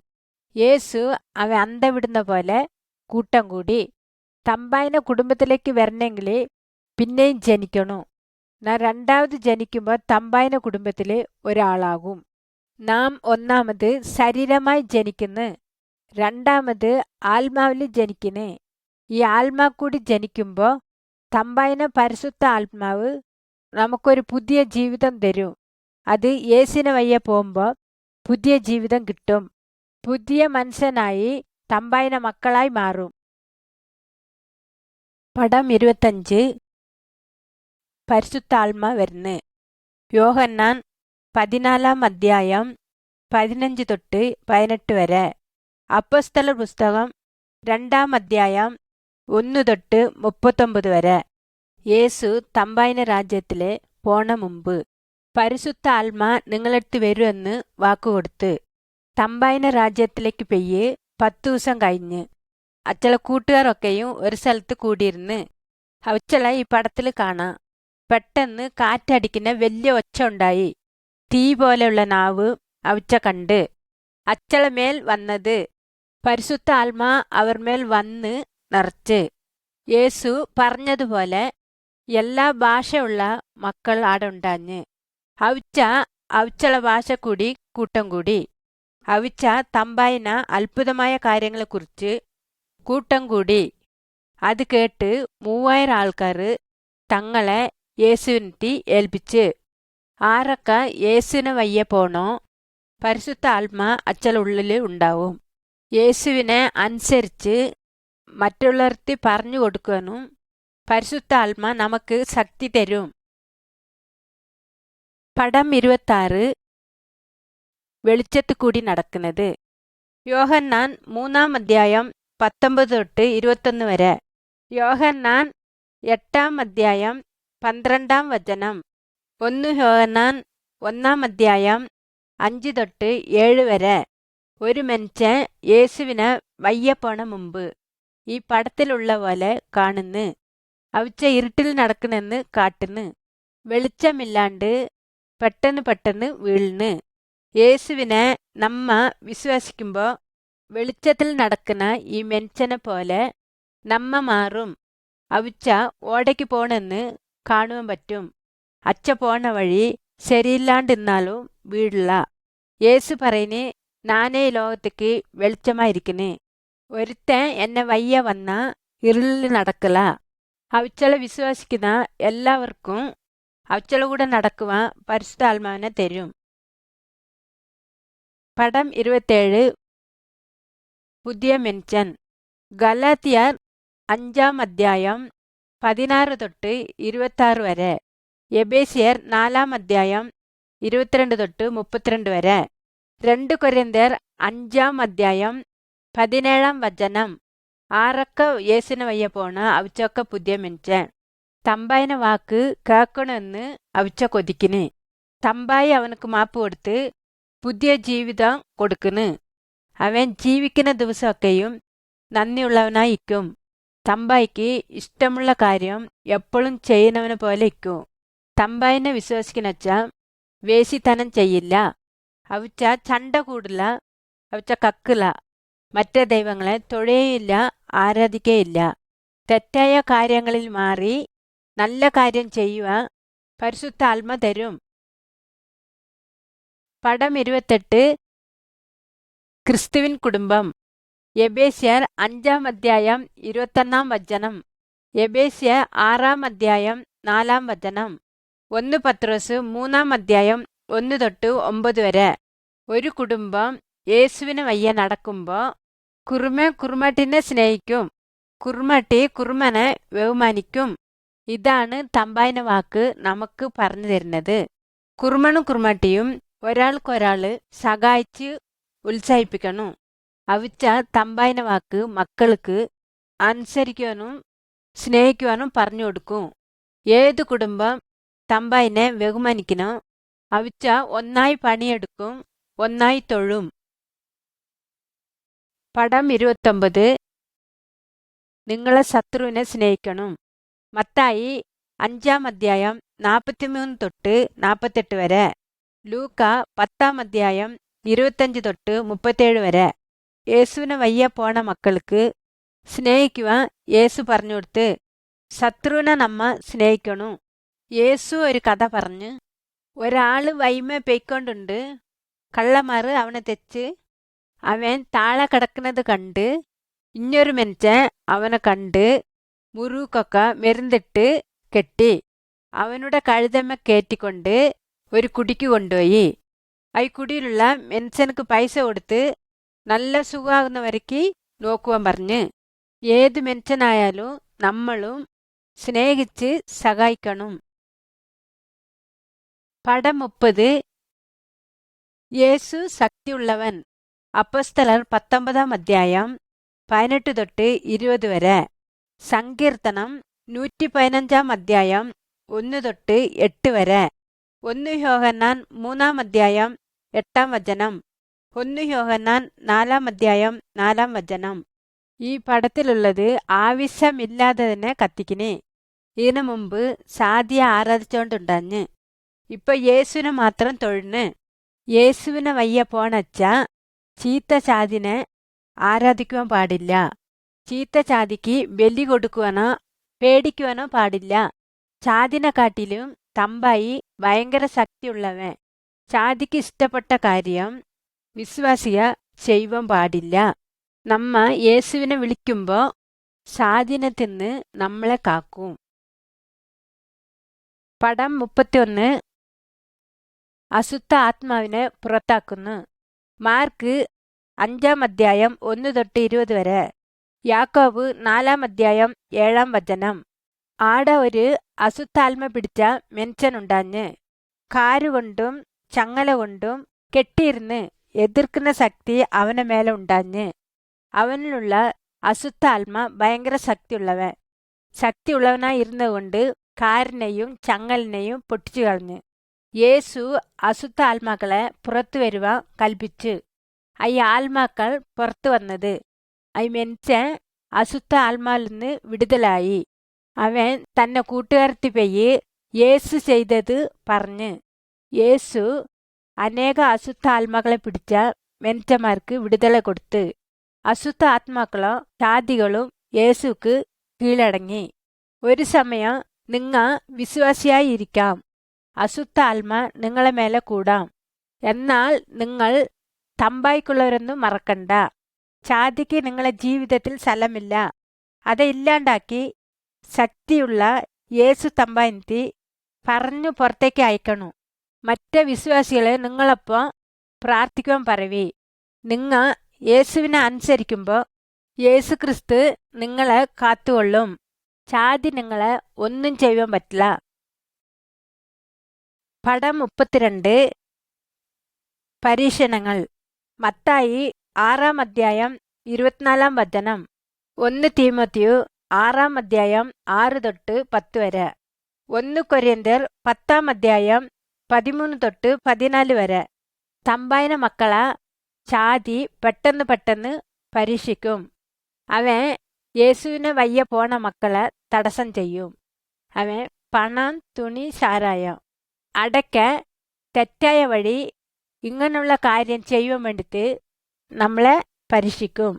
യേശു അവൻ അന്ത വിടുന്ന പോലെ കൂട്ടം കൂടി. തമ്പായിന കുടുംബത്തിലേക്ക് വരണമെങ്കിൽ പിന്നെയും ജനിക്കണു. നാം രണ്ടാമത് ജനിക്കുമ്പോൾ തമ്പായിന കുടുംബത്തിലെ ഒരാളാകും. നാം ഒന്നാമത് ശരീരമായി ജനിക്കുന്നു, രണ്ടാമത് ആത്മാവിൽ ജനിക്കുന്നു. ഈ ആത്മാവ് കൂടി ജനിക്കുമ്പോൾ തമ്പായിന പരിശുദ്ധ ആത്മാവ് നമുക്കൊരു പുതിയ ജീവിതം തരും. അത് യേശുവിനെ വയ്യ പോകുമ്പോൾ പുതിയ ജീവിതം കിട്ടും. പുതിയ മനുഷ്യനായി തമ്പായിന മക്കളായി മാറും. പടം 25. പരിശുദ്ധാത്മ വരുന്ന്. യോഹന്നാൻ 14-ാം അധ്യായം 15 തൊട്ട് 18 വരെ. അപ്പോസ്തലർ പുസ്തകം 2-ാം അധ്യായം 1 തൊട്ട് 39 വരെ. യേശു തമ്പായിന രാജ്യത്തിലെ പോണ മുമ്പ് പരിശുദ്ധ ആത്മ നിങ്ങളടുത്ത് വരുമെന്ന് വാക്കുകൊടുത്ത്. തമ്പായിന രാജ്യത്തിലേക്ക് പെയ്യ് 10 ദിവസം കഴിഞ്ഞ് അച്ചള കൂട്ടുകാരൊക്കെയും ഒരു സ്ഥലത്ത് കൂടിയിരുന്ന്. അവച്ചള ഈ പടത്തിൽ കാണാം. പെട്ടെന്ന് കാറ്റടിക്കുന്ന വലിയ ഒച്ച ഉണ്ടായി. തീ പോലെയുള്ള നാവ് അവച്ച കണ്ട്. അച്ചള മേൽ വന്നത്. പരിശുദ്ധ ആത്മ അവർ മേൽ വന്ന് നിറച്ച്. യേശു പറഞ്ഞതുപോലെ എല്ലാ ഭാഷയുള്ള മക്കൾ ആടെ ഉണ്ടാഞ്ഞ്. അവച്ചള ഭാഷ കൂടി കൂട്ടം കൂടി. അവിച്ച തമ്പായിന അത്ഭുതമായ കാര്യങ്ങളെക്കുറിച്ച് കൂട്ടം കൂടി. അത് കേട്ട് 3000 ആൾക്കാർ തങ്ങളെ യേശുവിനെത്തി ഏൽപ്പിച്ച്. ആരൊക്കെ യേശുവിനെ വയ്യ പോണോ പരിശുദ്ധ ആത്മ അച്ചല ഉള്ളിൽ ഉണ്ടാവും. യേശുവിനെ അനുസരിച്ച് മറ്റുള്ളവർക്ക് പറഞ്ഞു കൊടുക്കാനും പരിശുദ്ധ ആത്മ നമുക്ക് ശക്തി തരും. പടം 26. വെളിച്ചത്ത് കൂടി നടക്കുന്നത്. യോഹന്നാൻ 3-ാം അധ്യായം 19 തൊട്ട് 21 വരെ. യോഹന്നാൻ 8-ാം അധ്യായം 12-ാം വചനം. 1 യോഹന്നാൻ 1-ാം അധ്യായം 5 തൊട്ട് 7 വരെ. ഒരു മനുഷ്യൻ യേശുവിനെ വയ്യപ്പോണ മുമ്പ് ഈ പടത്തിലുള്ള പോലെ കാണുന്നു. അവച്ച ഇരുട്ടിൽ നടക്കണെന്ന് കാട്ടുന്നു. വെളിച്ചമില്ലാണ്ട് പെട്ടെന്ന് വീഴുന്നു. യേശുവിനെ നമ്മ വിശ്വസിക്കുമ്പോൾ വെളിച്ചത്തിൽ നടക്കുന്ന ഈ മനുഷ്യനെ പോലെ നമ്മ മാറും. അവിച്ച ഓടയ്ക്ക് പോണെന്ന് കാണുവാൻ പറ്റും. അച്ഛ പോണ വഴി ശരിയില്ലാണ്ടിരുന്നാലും വീടില്ല. യേശു പറയുന്നേ, നാനേ ലോകത്തേക്ക് വെളിച്ചമായിരിക്കുന്നേ. ഒരുത്തൻ എന്നെ വയ്യ വന്ന ഇരുളിൽ നടക്കല. അവച്ചളെ വിശ്വസിക്കുന്ന എല്ലാവർക്കും അവച്ചള കൂടെ നടക്കുവാൻ പരിശുദ്ധാത്മാവിനെ തരും. പടം 27. പുതിയ മനുഷ്യൻ. ഗലാത്യർ 5-ാം അധ്യായം 16 തൊട്ട് 26 വരെ. എബേസ്യർ 4-ാം അധ്യായം 22 തൊട്ട് 32 വരെ. 2 കൊരിന്ത്യർ 5-ാം അധ്യായം 17-ാം വചനം. ആറൊക്ക യേസുവിനെ വയ്യ പോണ അവച്ചൊക്കെ പുതിയ മെഞ്ചൻ. തമ്പായിന വാക്ക് കേൾക്കണമെന്ന് അവച്ച കൊതിക്കിന്. തമ്പായി അവനക്ക് മാപ്പ് കൊടുത്ത് പുതിയ ജീവിതം കൊടുക്കുന്നു. അവൻ ജീവിക്കുന്ന ദിവസമൊക്കെയും നന്ദിയുള്ളവനായിക്കും. തമ്പായിക്ക് ഇഷ്ടമുള്ള കാര്യം എപ്പോഴും ചെയ്യുന്നവനെ പോലെ ഇക്കും. തമ്പായിനെ വിശ്വസിക്കുന്നച്ച വേശിത്തനം ചെയ്യില്ല. അവച്ച ചണ്ട കൂടില്ല, അവച്ച കക്കില്ല, മറ്റേ ദൈവങ്ങളെ തൊഴയില്ല, ആരാധിക്കയില്ല. തെറ്റായ കാര്യങ്ങളിൽ മാറി നല്ല കാര്യം ചെയ്യുവാൻ പരിശുദ്ധ ആത്മ തരും. പടം 28 ക്രിസ്തുവിൻ കുടുംബം. എബേസ്യർ 5-ാം അധ്യായം 21-ാം വചനം. എബേസ്യർ 6-ാം അധ്യായം 4-ാം വചനം. 1 പത്രോസ് 3-ാം അധ്യായം 1 തൊട്ട് 9 വരെ. ഒരു കുടുംബം യേശുവിന് വയ്യ നടക്കുമ്പോൾ കുറുമ കുറുമട്ടിനെ സ്നേഹിക്കും, കുറുമട്ടി കുറുമനെ ബഹുമാനിക്കും. ഇതാണ് തമ്പായിന വാക്ക് നമുക്ക് പറഞ്ഞു തരുന്നത്. കുറുമണും കുറുമട്ടിയും ഒരാൾക്കൊരാള് സഹായിച്ച് ഉത്സാഹിപ്പിക്കണം. അവച്ച തമ്പായിന വാക്ക് മക്കൾക്ക് അനുസരിക്കുവാനും സ്നേഹിക്കുവാനും പറഞ്ഞു കൊടുക്കും. ഏത് കുടുംബം തമ്പായിനെ ബഹുമാനിക്കണോ അവച്ച ഒന്നായി പണിയെടുക്കും, ഒന്നായി തൊഴും. പടം 29 നിങ്ങളെ ശത്രുവിനെ സ്നേഹിക്കണം. മത്തായി 5-ാം അധ്യായം 43 തൊട്ട് 48 വരെ. ലൂക്ക 10-ാം അധ്യായം 25 തൊട്ട് 37 വരെ. യേശുവിനെ വയ്യ പോണ മക്കൾക്ക് സ്നേഹിക്കുവാൻ യേശു പറഞ്ഞു കൊടുത്ത് ശത്രുവിനെ നമ്മ സ്നേഹിക്കണു. യേശു ഒരു കഥ പറഞ്ഞ്, ഒരാള് വൈമ പെയ്ക്കൊണ്ടുണ്ട്. കള്ളന്മാർ അവനെ തെച്ച് അവൻ താഴെ കിടക്കുന്നത് കണ്ട് ഇഞ്ഞൊരു മനുഷ്യൻ അവനെ കണ്ട് മുറുക്കൊക്കെ മെരുന്നിട്ട് കെട്ടി അവനുടെ കഴുതമ്മ കയറ്റിക്കൊണ്ട് ഒരു കുടിക്ക് കൊണ്ടുപോയി. ആ കുടിയിലുള്ള മനുഷ്യനക്ക് പൈസ കൊടുത്ത് നല്ല സുഖമാകുന്ന വരയ്ക്ക് നോക്കുവാൻ പറഞ്ഞ്. ഏത് മനുഷ്യനായാലും നമ്മളും സ്നേഹിച്ച് സഹായിക്കണം. പടം 30 യേശു ശക്തിയുള്ളവൻ. അപ്പോസ്തലർ 19-ാം അധ്യായം 18 തൊട്ട് 20 വരെ. സങ്കീർത്തനം 115-ാം അധ്യായം 1 തൊട്ട് 8 വരെ. 1 യോഹന്നാൻ 3-ാം അധ്യായം 8-ാം വചനം. 1 യോഹന്നാൻ 4-ാം അധ്യായം 4-ാം വചനം. ഈ പടത്തിലുള്ളത് ആവശ്യമില്ലാതെ തന്നെ കത്തിക്കിന്. ഇതിനു മുമ്പ് സാദിയ ആരാധിച്ചോണ്ടുണ്ടാഞ്ഞ്. ഇപ്പൊ യേശുവിനെ മാത്രം തൊഴുന്ന്. യേശുവിനെ വയ്യ പോണച്ച ചീത്ത ചാതിനെ ആരാധിക്കുവാൻ പാടില്ല. ചീത്ത ചാതിക്ക് ബലി കൊടുക്കുവാനോ പേടിക്കുവാനോ പാടില്ല. ചാതിനെ കാട്ടിലും തമ്പായി ഭയങ്കര ശക്തിയുള്ളവൻ. ചാതിക്ക് ഇഷ്ടപ്പെട്ട കാര്യം വിശ്വാസിയ ചെയ്യുവാൻ പാടില്ല. നമ്മ യേശുവിനെ വിളിക്കുമ്പോ ചാതിനെ തിന്ന് നമ്മളെ കാക്കും. പടം 31 അശുദ്ധ ആത്മാവിനെ പുറത്താക്കുന്നു. മാർക്ക് 5-ാം അധ്യായം 1 തൊട്ട് 20 വരെ. യാക്കോബ് 4-ാം അധ്യായം 7-ാം വചനം. ആടെ ഒരു അശുദ്ധാത്മ പിടിച്ച മനുഷ്യനുണ്ടാഞ്ഞ്. കാരുകൊണ്ടും ചങ്ങല കൊണ്ടും കെട്ടിയിരുന്ന് എതിർക്കുന്ന ശക്തി അവനെ മേലെ ഉണ്ടാഞ്ഞ്. അവനിലുള്ള അശുദ്ധാത്മ ഭയങ്കര ശക്തിയുള്ളവൻ. ശക്തിയുള്ളവനായി ഇരുന്നുകൊണ്ട് കാരിനെയും ചങ്ങലിനെയും പൊട്ടിച്ചു കളഞ്ഞ്. യേശു അശുദ്ധ ആത്മാക്കളെ പുറത്തു വരുവാൻ കൽപ്പിച്ചു. ഈ ആത്മാക്കൾ പുറത്തു വന്നത്. ഈ മനുഷ്യൻ അശുദ്ധ ആത്മാവിൽ നിന്ന് വിടുതലായി. അവൻ തന്നെ കൂട്ടുകാരത്തി പോയി യേശു ചെയ്തത് പറഞ്ഞ്. യേശു അനേക അശുദ്ധ ആത്മാക്കളെ പിടിച്ച മനുഷ്യന്മാർക്ക് വിടുതല കൊടുത്ത്. അശുദ്ധ ആത്മാക്കളോ ജാതികളും യേശുക്ക് കീഴടങ്ങി. ഒരു സമയം നിങ്ങ വിശ്വാസിയായിരിക്കാം, അശുദ്ധ ആത്മ നിങ്ങളെ മേലെ കൂടാം. എന്നാൽ നിങ്ങൾ തമ്പായിക്കുള്ളവരൊന്നും മറക്കണ്ട. ജാതിക്ക് നിങ്ങളെ ജീവിതത്തിൽ സ്ഥലമില്ല. അത് ഇല്ലാണ്ടാക്കി ശക്തിയുള്ള യേശു തമ്പായിത്തി പറഞ്ഞു പുറത്തേക്ക് അയക്കണു. മറ്റേ വിശ്വാസികളെ നിങ്ങളൊപ്പം പ്രാർത്ഥിക്കുവാൻ പറവി. നിങ്ങ യേശുവിനെ അനുസരിക്കുമ്പോൾ യേശു ക്രിസ്തു നിങ്ങളെ കാത്തുകൊള്ളും. ജാതി നിങ്ങളെ ഒന്നും ചെയ്യുവാൻ പറ്റില്ല. പടം 32 പരീക്ഷണങ്ങൾ. മത്തായി 6 അധ്യായം 24 വചനം. 1 തീമോഥെയു 6 അധ്യായം 6 തൊട്ട് 10 വരെ. 1 കൊരിന്ത്യർ 10 അധ്യായം 13 തൊട്ട് 14 വരെ. തമ്പായിന മക്കളെ ചാതി പെട്ടെന്ന് പരീക്ഷിക്കും. അവൻ യേശുവിനെ വയ്യ പോണ മക്കളെ തടസ്സം ചെയ്യും. അവൻ പണം, തുണി, സാരായം അടയ്ക്ക തെറ്റായ വഴി ഇങ്ങനെയുള്ള കാര്യം ചെയ്യുവാൻ വേണ്ടിയിട്ട് നമ്മളെ പരീക്ഷിക്കും.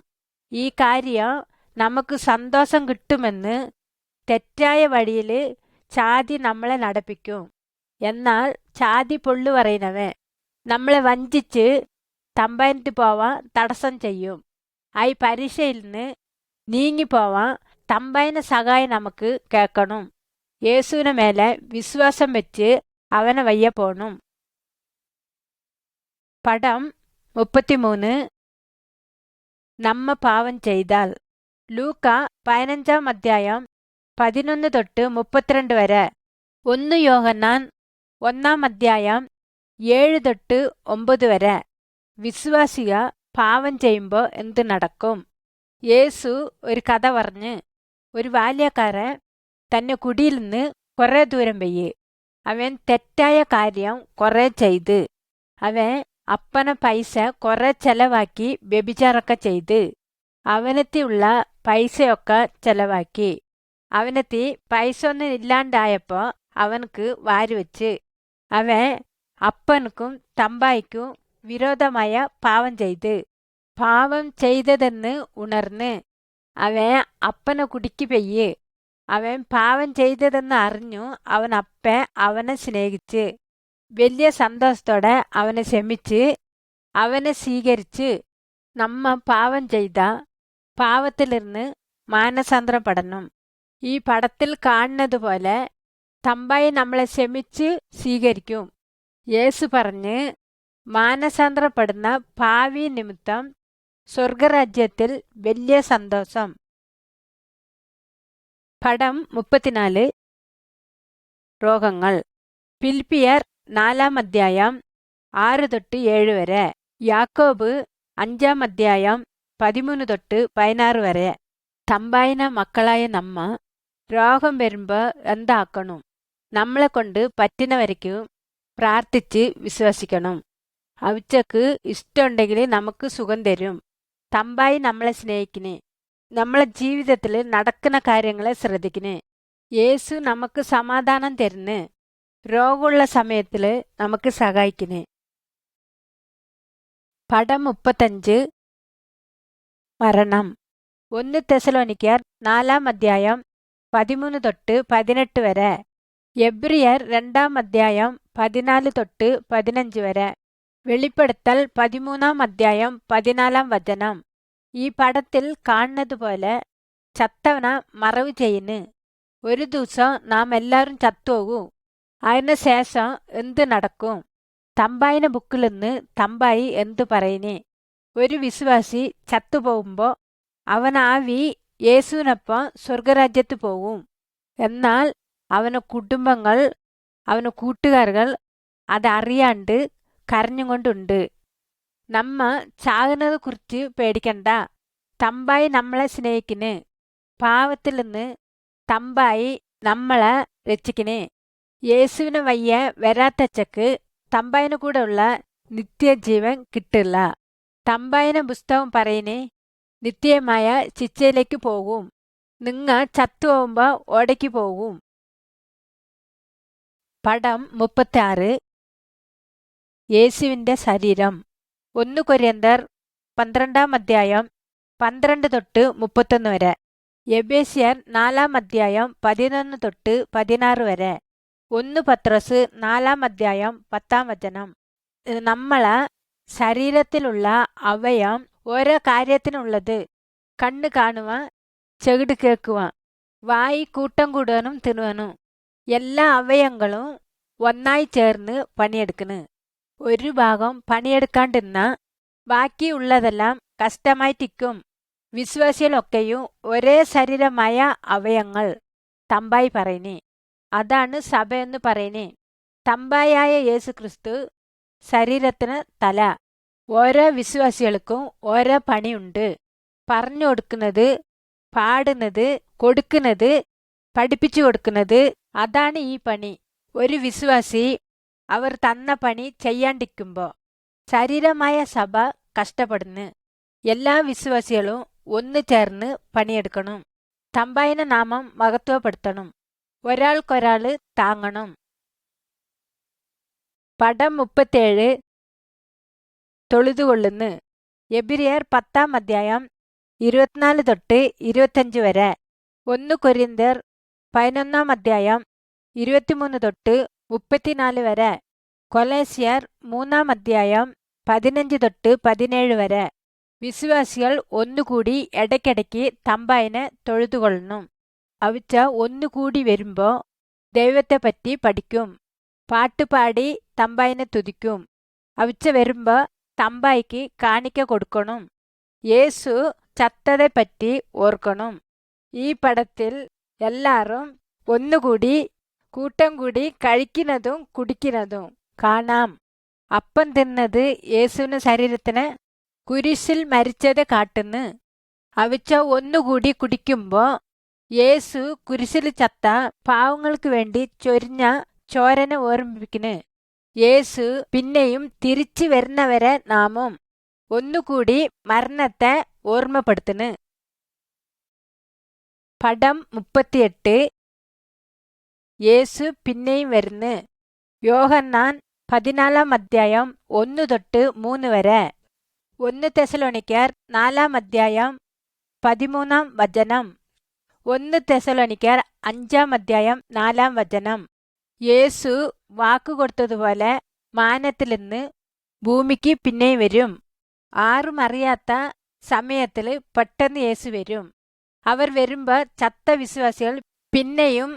ഈ കാര്യം നമുക്ക് സന്തോഷം കിട്ടുമെന്ന് തെറ്റായ വഴിയിൽ ചാതി നമ്മളെ നടപ്പിക്കും. എന്നാൽ ചാതി പൊള്ളു പറയുന്നവൻ നമ്മളെ വഞ്ചിച്ച് തമ്പാനിട്ട് പോവാൻ തടസ്സം ചെയ്യും. ഈ പരീക്ഷയിൽ നിന്ന് നീങ്ങിപ്പോവാൻ തമ്പായിന സഹായം നമുക്ക് കേൾക്കണം. യേശുവിനെ മേലെ വിശ്വാസം വെച്ച് അവനെ വയ്യ പോണം. പടം 33 നമ്മ പാവം ചെയ്താൽ. ലൂക്ക 15 അധ്യായം 11 തൊട്ട് 32 വരെ. 1 യോഹന്നാൻ 1 അധ്യായം 7 തൊട്ട് 9 വരെ. വിശ്വാസിക പാവം ചെയ്യുമ്പോൾ എന്ത് നടക്കും? യേശു ഒരു കഥ പറഞ്ഞ്, ഒരു ബാല്യക്കാരൻ തന്നെ കുടിയിൽ നിന്ന് കുറേ ദൂരം പോയി. അവൻ തെറ്റായ കാര്യം കുറേ ചെയ്ത്. അവൻ അപ്പനെ പൈസ കുറേ ചെലവാക്കി വ്യഭിചാരമൊക്കെ ചെയ്ത്. അവനത്തിയുള്ള പൈസയൊക്കെ ചെലവാക്കി. അവനത്തി പൈസ ഒന്നും ഇല്ലാണ്ടായപ്പോൾ അവനക്ക് വാരിവെച്ച്. അവൻ അപ്പനക്കും തമ്പായിക്കും വിരോധമായ പാവം ചെയ്ത്. പാവം ചെയ്തതെന്ന് ഉണർന്ന് അവൻ അപ്പനെ കുടിക്ക് പെയ്യ്. അവൻ പാവം ചെയ്തതെന്ന് അറിഞ്ഞു അവൻ അപ്പൻ അവനെ സ്നേഹിച്ച് വലിയ സന്തോഷത്തോടെ അവനെ ക്ഷമിച്ച് അവനെ സ്വീകരിച്ച്. നമ്മ പാവം ചെയ്ത പാവത്തിലിരുന്ന് മാനസാന്തരപ്പെടണം. ഈ പടത്തിൽ കാണുന്നത് പോലെ തമ്പായി നമ്മളെ ക്ഷമിച്ച് സ്വീകരിക്കും. യേശു പറഞ്ഞ്, മാനസാന്തരപ്പെടുന്ന പാവി നിമിത്തം സ്വർഗരാജ്യത്തിൽ വലിയ സന്തോഷം. പടം 34 രോഗങ്ങൾ. ഫിലിപ്പിയർ 4 അധ്യായം 6 തൊട്ട് 7 വരെ. യാക്കോബ് 5 അധ്യായം 13 തൊട്ട് 16 വരെ. തമ്പായിന മക്കളായ നമ്മ രോഗം വരുമ്പോൾ എന്താക്കണം? നമ്മളെ കൊണ്ട് പറ്റുന്ന വരയ്ക്കും പ്രാർത്ഥിച്ച് വിശ്വസിക്കണം. അവച്ചക്ക് ഇഷ്ടമുണ്ടെങ്കിൽ നമുക്ക് സുഖം തരും. തമ്പായി നമ്മളെ സ്നേഹിക്കണേ. നമ്മളെ ജീവിതത്തിൽ നടക്കുന്ന കാര്യങ്ങളെ ശ്രദ്ധിക്കണേ. യേശു നമുക്ക് സമാധാനം തരുന്ന്. രോഗമുള്ള സമയത്തിൽ നമുക്ക് സഹായിക്കണേ. പടം 35 മരണം. 1 തെസലോനിക്കർ 4 അധ്യായം 13 തൊട്ട് 18 വരെ. എബ്രിയർ 2 അധ്യായം 14 തൊട്ട് 15 വരെ. വെളിപ്പെടുത്തൽ 13 അധ്യായം 14 വചനം. ഈ പടത്തിൽ കാണുന്നത് പോലെ ചത്തവന മറവ് ചെയ്യുന്നു. ഒരു ദിവസം നാം എല്ലാവരും ചത്തുപോകും. അതിന് ശേഷം എന്ത് നടക്കും? തമ്പായിന ബുക്കിൽ നിന്ന് തമ്പായി എന്ത് പറയുന്നേ? ഒരു വിശ്വാസി ചത്തുപോകുമ്പോൾ അവൻ ആവി യേശുവിനൊപ്പം സ്വർഗരാജ്യത്ത് പോകും. എന്നാൽ അവന് കുടുംബങ്ങൾ, അവന് കൂട്ടുകാരുകൾ അതറിയാണ്ട് കരഞ്ഞുകൊണ്ടുണ്ട്. നമ്മ ചാകുന്നത് കുറിച്ച് പേടിക്കണ്ട. തമ്പായി നമ്മളെ സ്നേഹിക്കണ്. പാവത്തിൽ നിന്ന് തമ്പായി നമ്മളെ രക്ഷിക്കണേ. യേശുവിനെ വയ്യ വരാത്തച്ചക്ക് തമ്പായിന് കൂടെ ഉള്ള നിത്യജീവൻ കിട്ടില്ല. തമ്പായിന പുസ്തകം പറയുന്നേ, നിത്യമായ ശിക്ഷയിലേക്ക് പോകും. നിങ്ങ ചത്തുപോകുമ്പോൾ ഓടയ്ക്ക് പോകും. പടം 36 യേശുവിൻ്റെ ശരീരം. 1 കൊരിന്ത്യർ 12 അധ്യായം 12 തൊട്ട് 31 വരെ. എബേസ്യർ 4 അധ്യായം 11 തൊട്ട് 16 വരെ. 1 പത്രോസ് 4 അധ്യായം 10 വചനം. നമ്മളെ ശരീരത്തിലുള്ള അവയം ഓരോ കാര്യത്തിനുള്ളത്. കണ്ണ് കാണുവാൻ, ചെകിട് കേൾക്കുവാൻ, വായി കൂട്ടം കൂടുവാനും തിന്നുവാനും. എല്ലാ അവയങ്ങളും ഒന്നായി ചേർന്ന് പണിയെടുക്കണ്. ഒരു ഭാഗം പണിയെടുക്കാണ്ടിരുന്ന ബാക്കിയുള്ളതെല്ലാം കഷ്ടമായിട്ടിരിക്കും. വിശ്വാസികളൊക്കെയും ഒരേ ശരീരമായ അവയങ്ങൾ തമ്പായി പറയുന്നേ. അതാണ് സഭ എന്ന് പറയുന്നേ. തമ്പായായ യേശുക്രിസ്തു ശരീരത്തിന് തല. ഓരോ വിശ്വാസികൾക്കും ഓരോ പണിയുണ്ട്. പറഞ്ഞു കൊടുക്കുന്നത്, പാടുന്നത്, കൊടുക്കുന്നത്, പഠിപ്പിച്ചു കൊടുക്കുന്നത്, അതാണ് ഈ പണി. ഒരു വിശ്വാസി അവർ തന്ന പണി ചെയ്യാണ്ടിരിക്കുമ്പോൾ ശരീരമായ സഭ കഷ്ടപ്പെടുന്നു. എല്ലാ വിശ്വാസികളും ഒന്നു ചേർന്ന് പണിയെടുക്കണം. തമ്പായിന നാമം മഹത്വപ്പെടുത്തണം. ഒരാൾക്കൊരാള് താങ്ങണം. പടം 37 തൊഴുതുകൊള്ളുന്നു. എബ്രിയർ 10-ാം അധ്യായം 24 തൊട്ട് 25 വരെ. 1 കൊരിന്ത്യർ 11-ാം അധ്യായം 23 തൊട്ട് 34 വരെ. കൊലോസ്യർ 3-ാം അധ്യായം 15 തൊട്ട് 17 വരെ. വിശ്വാസികൾ ഒന്നുകൂടി ഇടയ്ക്കിടയ്ക്ക് തമ്പായിനെ തൊഴുതുകൊള്ളണം. അവിച്ച ഒന്നുകൂടി വരുമ്പോ ദൈവത്തെപ്പറ്റി പഠിക്കും. പാട്ടുപാടി തമ്പായിനെ തുതിക്കും. അവിച്ച വരുമ്പോ തമ്പായിക്ക് കാണിക്ക കൊടുക്കണം. യേശു ചത്തതെപ്പറ്റി ഓർക്കണം. ഈ പടത്തിൽ എല്ലാരും ഒന്നുകൂടി കൂട്ടം കൂടി കഴിക്കുന്നതും കുടിക്കുന്നതും കാണാം. അപ്പം തിന്നത് യേശുവിന് ശരീരത്തിന് കുരിശിൽ മരിച്ചത് കാട്ടുന്നു. അവിച്ച ഒന്നുകൂടി കുടിക്കുമ്പോ യേശു കുരിശിൽ ചത്ത പാവങ്ങൾക്ക് വേണ്ടി ചൊരിഞ്ഞ ചോരനെ ഓർമ്മിപ്പിക്കുന്നു. യേശു പിന്നെയും തിരിച്ചു വരുന്നവരെ നാമും ഒന്നുകൂടി മരണത്തെ ഓർമ്മപ്പെടുത്തുന്നു. പടം 38 യേശു പിന്നെയും വരുന്നു. യോഹന്നാൻ 14-ാം അധ്യായം 1 തൊട്ട് 3 വരെ. 1 തെസലോനിക്കർ 4-ാം അധ്യായം 13-ാം വചനം. 1 തെസലോനിക്കർ 5-ാം അധ്യായം 4-ാം വചനം. യേശു വാക്കുകൊടുത്തതുപോലെ മാനത്തിൽ നിന്ന് ഭൂമിക്ക് പിന്നെയും വരും. ആരും അറിയാത്ത സമയത്തിൽ പെട്ടെന്ന് യേശു വരും. അവർ വരുമ്പോ ചത്ത വിശ്വാസികൾ പിന്നെയും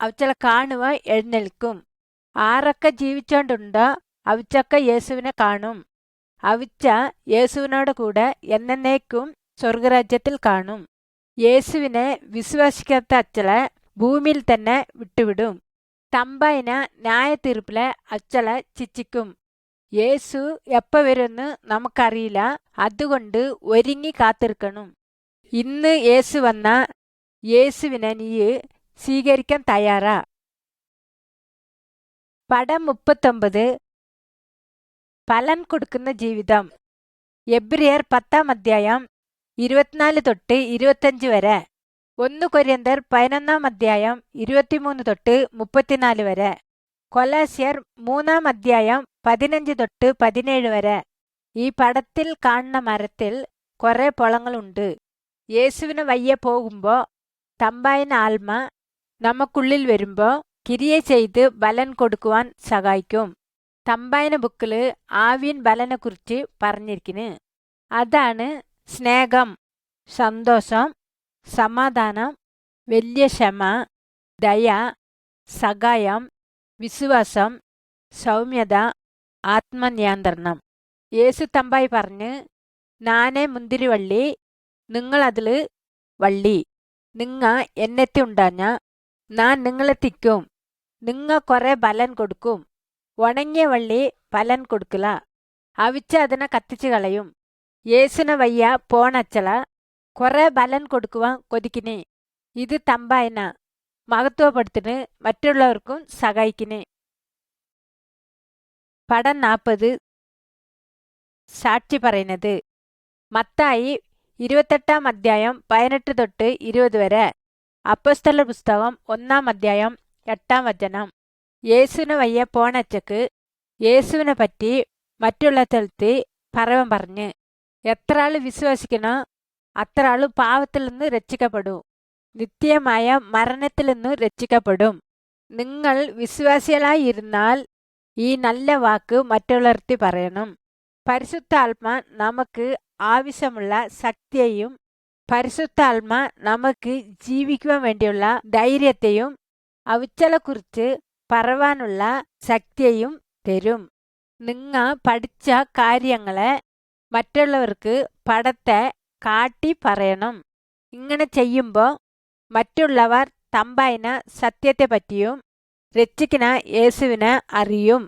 അവച്ചളെ കാണുക എഴുന്നേൽക്കും. ആരൊക്കെ ജീവിച്ചോണ്ടുണ്ടോ അവച്ചൊക്കെ യേശുവിനെ കാണും. അവിച്ച യേശുവിനോട് കൂടെ എന്നേക്കും സ്വർഗരാജ്യത്തിൽ കാണും. യേശുവിനെ വിശ്വസിക്കാത്ത അച്ചളെ ഭൂമിയിൽ തന്നെ വിട്ടുവിടും. തമ്പായിന ന്യായത്തീർപ്പിലെ അച്ചളെ ശിക്ഷിക്കും. യേശു എപ്പ വരുമെന്ന് നമുക്കറിയില്ല. അതുകൊണ്ട് ഒരുങ്ങി കാത്തിരിക്കണം. ഇന്ന് യേശു വന്ന യേശുവിനെ നീ സ്വീകരിക്കാൻ തയ്യാറാ? പടം 39 ഫലം കൊടുക്കുന്ന ജീവിതം. എബ്രിയർ 10-ാം അധ്യായം 24 തൊട്ട് 25 വരെ. 1 കൊരിന്ത്യർ 11-ാം അധ്യായം 23 തൊട്ട് 34 വരെ. കൊലോസ്യർ 3-ാം അധ്യായം 15 തൊട്ട് 17 വരെ. ഈ പടത്തിൽ കാണുന്ന മരത്തിൽ കുറെ പൊളങ്ങളുണ്ട്. യേശുവിന് വയ്യ പോകുമ്പോ തമ്പായിന ആത്മ നമുക്കുള്ളിൽ വരുമ്പോ കിരിയ ചെയ്ത് ബലൻ കൊടുക്കുവാൻ സഹായിക്കും. തമ്പായിന ബുക്കില് ആവീൻ ബലനെ കുറിച്ച് പറഞ്ഞിരിക്കുന്നു. അതാണ് സ്നേഹം, സന്തോഷം, സമാധാനം, വലിയ ക്ഷമ, ദയ, സഹായം, വിശ്വാസം, സൗമ്യത, ആത്മനിയന്ത്രണം. യേശു തമ്പായി പറഞ്ഞ്, നാനേ മുന്തിരിവള്ളി, നിങ്ങളതില് വള്ളി. നിങ്ങ എന്നെത്തി ഉണ്ടാഞ്ഞ ഞാൻ നിങ്ങളെ തിക്കും. നിങ്ങ കുറെ ബലൻ കൊടുക്കും. ഉണങ്ങിയ വള്ളി ഫലൻ കൊടുക്കില്ല. അവിച്ച അതിനെ കത്തിച്ചു കളയും. യേശുന വയ്യ പോണച്ചള കുറെ ബലൻ കൊടുക്കുവാൻ കൊതിക്കിനെ. ഇത് തമ്പായന മഹത്വപ്പെടുത്തിന് മറ്റുള്ളവർക്കും സഹായിക്കിനെ. പടം 40 സാക്ഷി പറയുന്നത്. മത്തായി 28-ാം അധ്യായം 18 തൊട്ട് 20 വരെ. അപ്പോസ്തലർ പുസ്തകം 1-ാം അധ്യായം 8-ാം വചനം. യേശുവിനെ വയ്യ പോണച്ചക്ക് യേശുവിനെ പറ്റി മറ്റുള്ള സ്ഥലത്ത് പറവൻ പറഞ്ഞ്, എത്ര ആള് വിശ്വസിക്കണോ അത്ര ആള് പാവത്തിൽ നിന്ന് രക്ഷിക്കപ്പെടും, നിത്യമായ മരണത്തിൽ നിന്ന് രക്ഷിക്കപ്പെടും. നിങ്ങൾ വിശ്വാസികളായിരുന്നാൽ ഈ നല്ല വാക്ക് മറ്റുള്ളവർക്ക് പറയണം. പരിശുദ്ധാത്മ നമുക്ക് ആവശ്യമുള്ള ശക്തിയെയും പരിശുദ്ധാത്മ നമുക്ക് ജീവിക്കുവാൻ വേണ്ടിയുള്ള ധൈര്യത്തെയും അവിച്ചളെക്കുറിച്ച് പറവാനുള്ള ശക്തിയെയും തരും. നിങ്ങ പഠിച്ച കാര്യങ്ങളെ മറ്റുള്ളവർക്ക് പടത്തെ കാട്ടി പറയണം. ഇങ്ങനെ ചെയ്യുമ്പോൾ മറ്റുള്ളവർ തമ്പായിന സത്യത്തെ പറ്റിയും രക്ഷിക്കണ യേശുവിനെ അറിയും.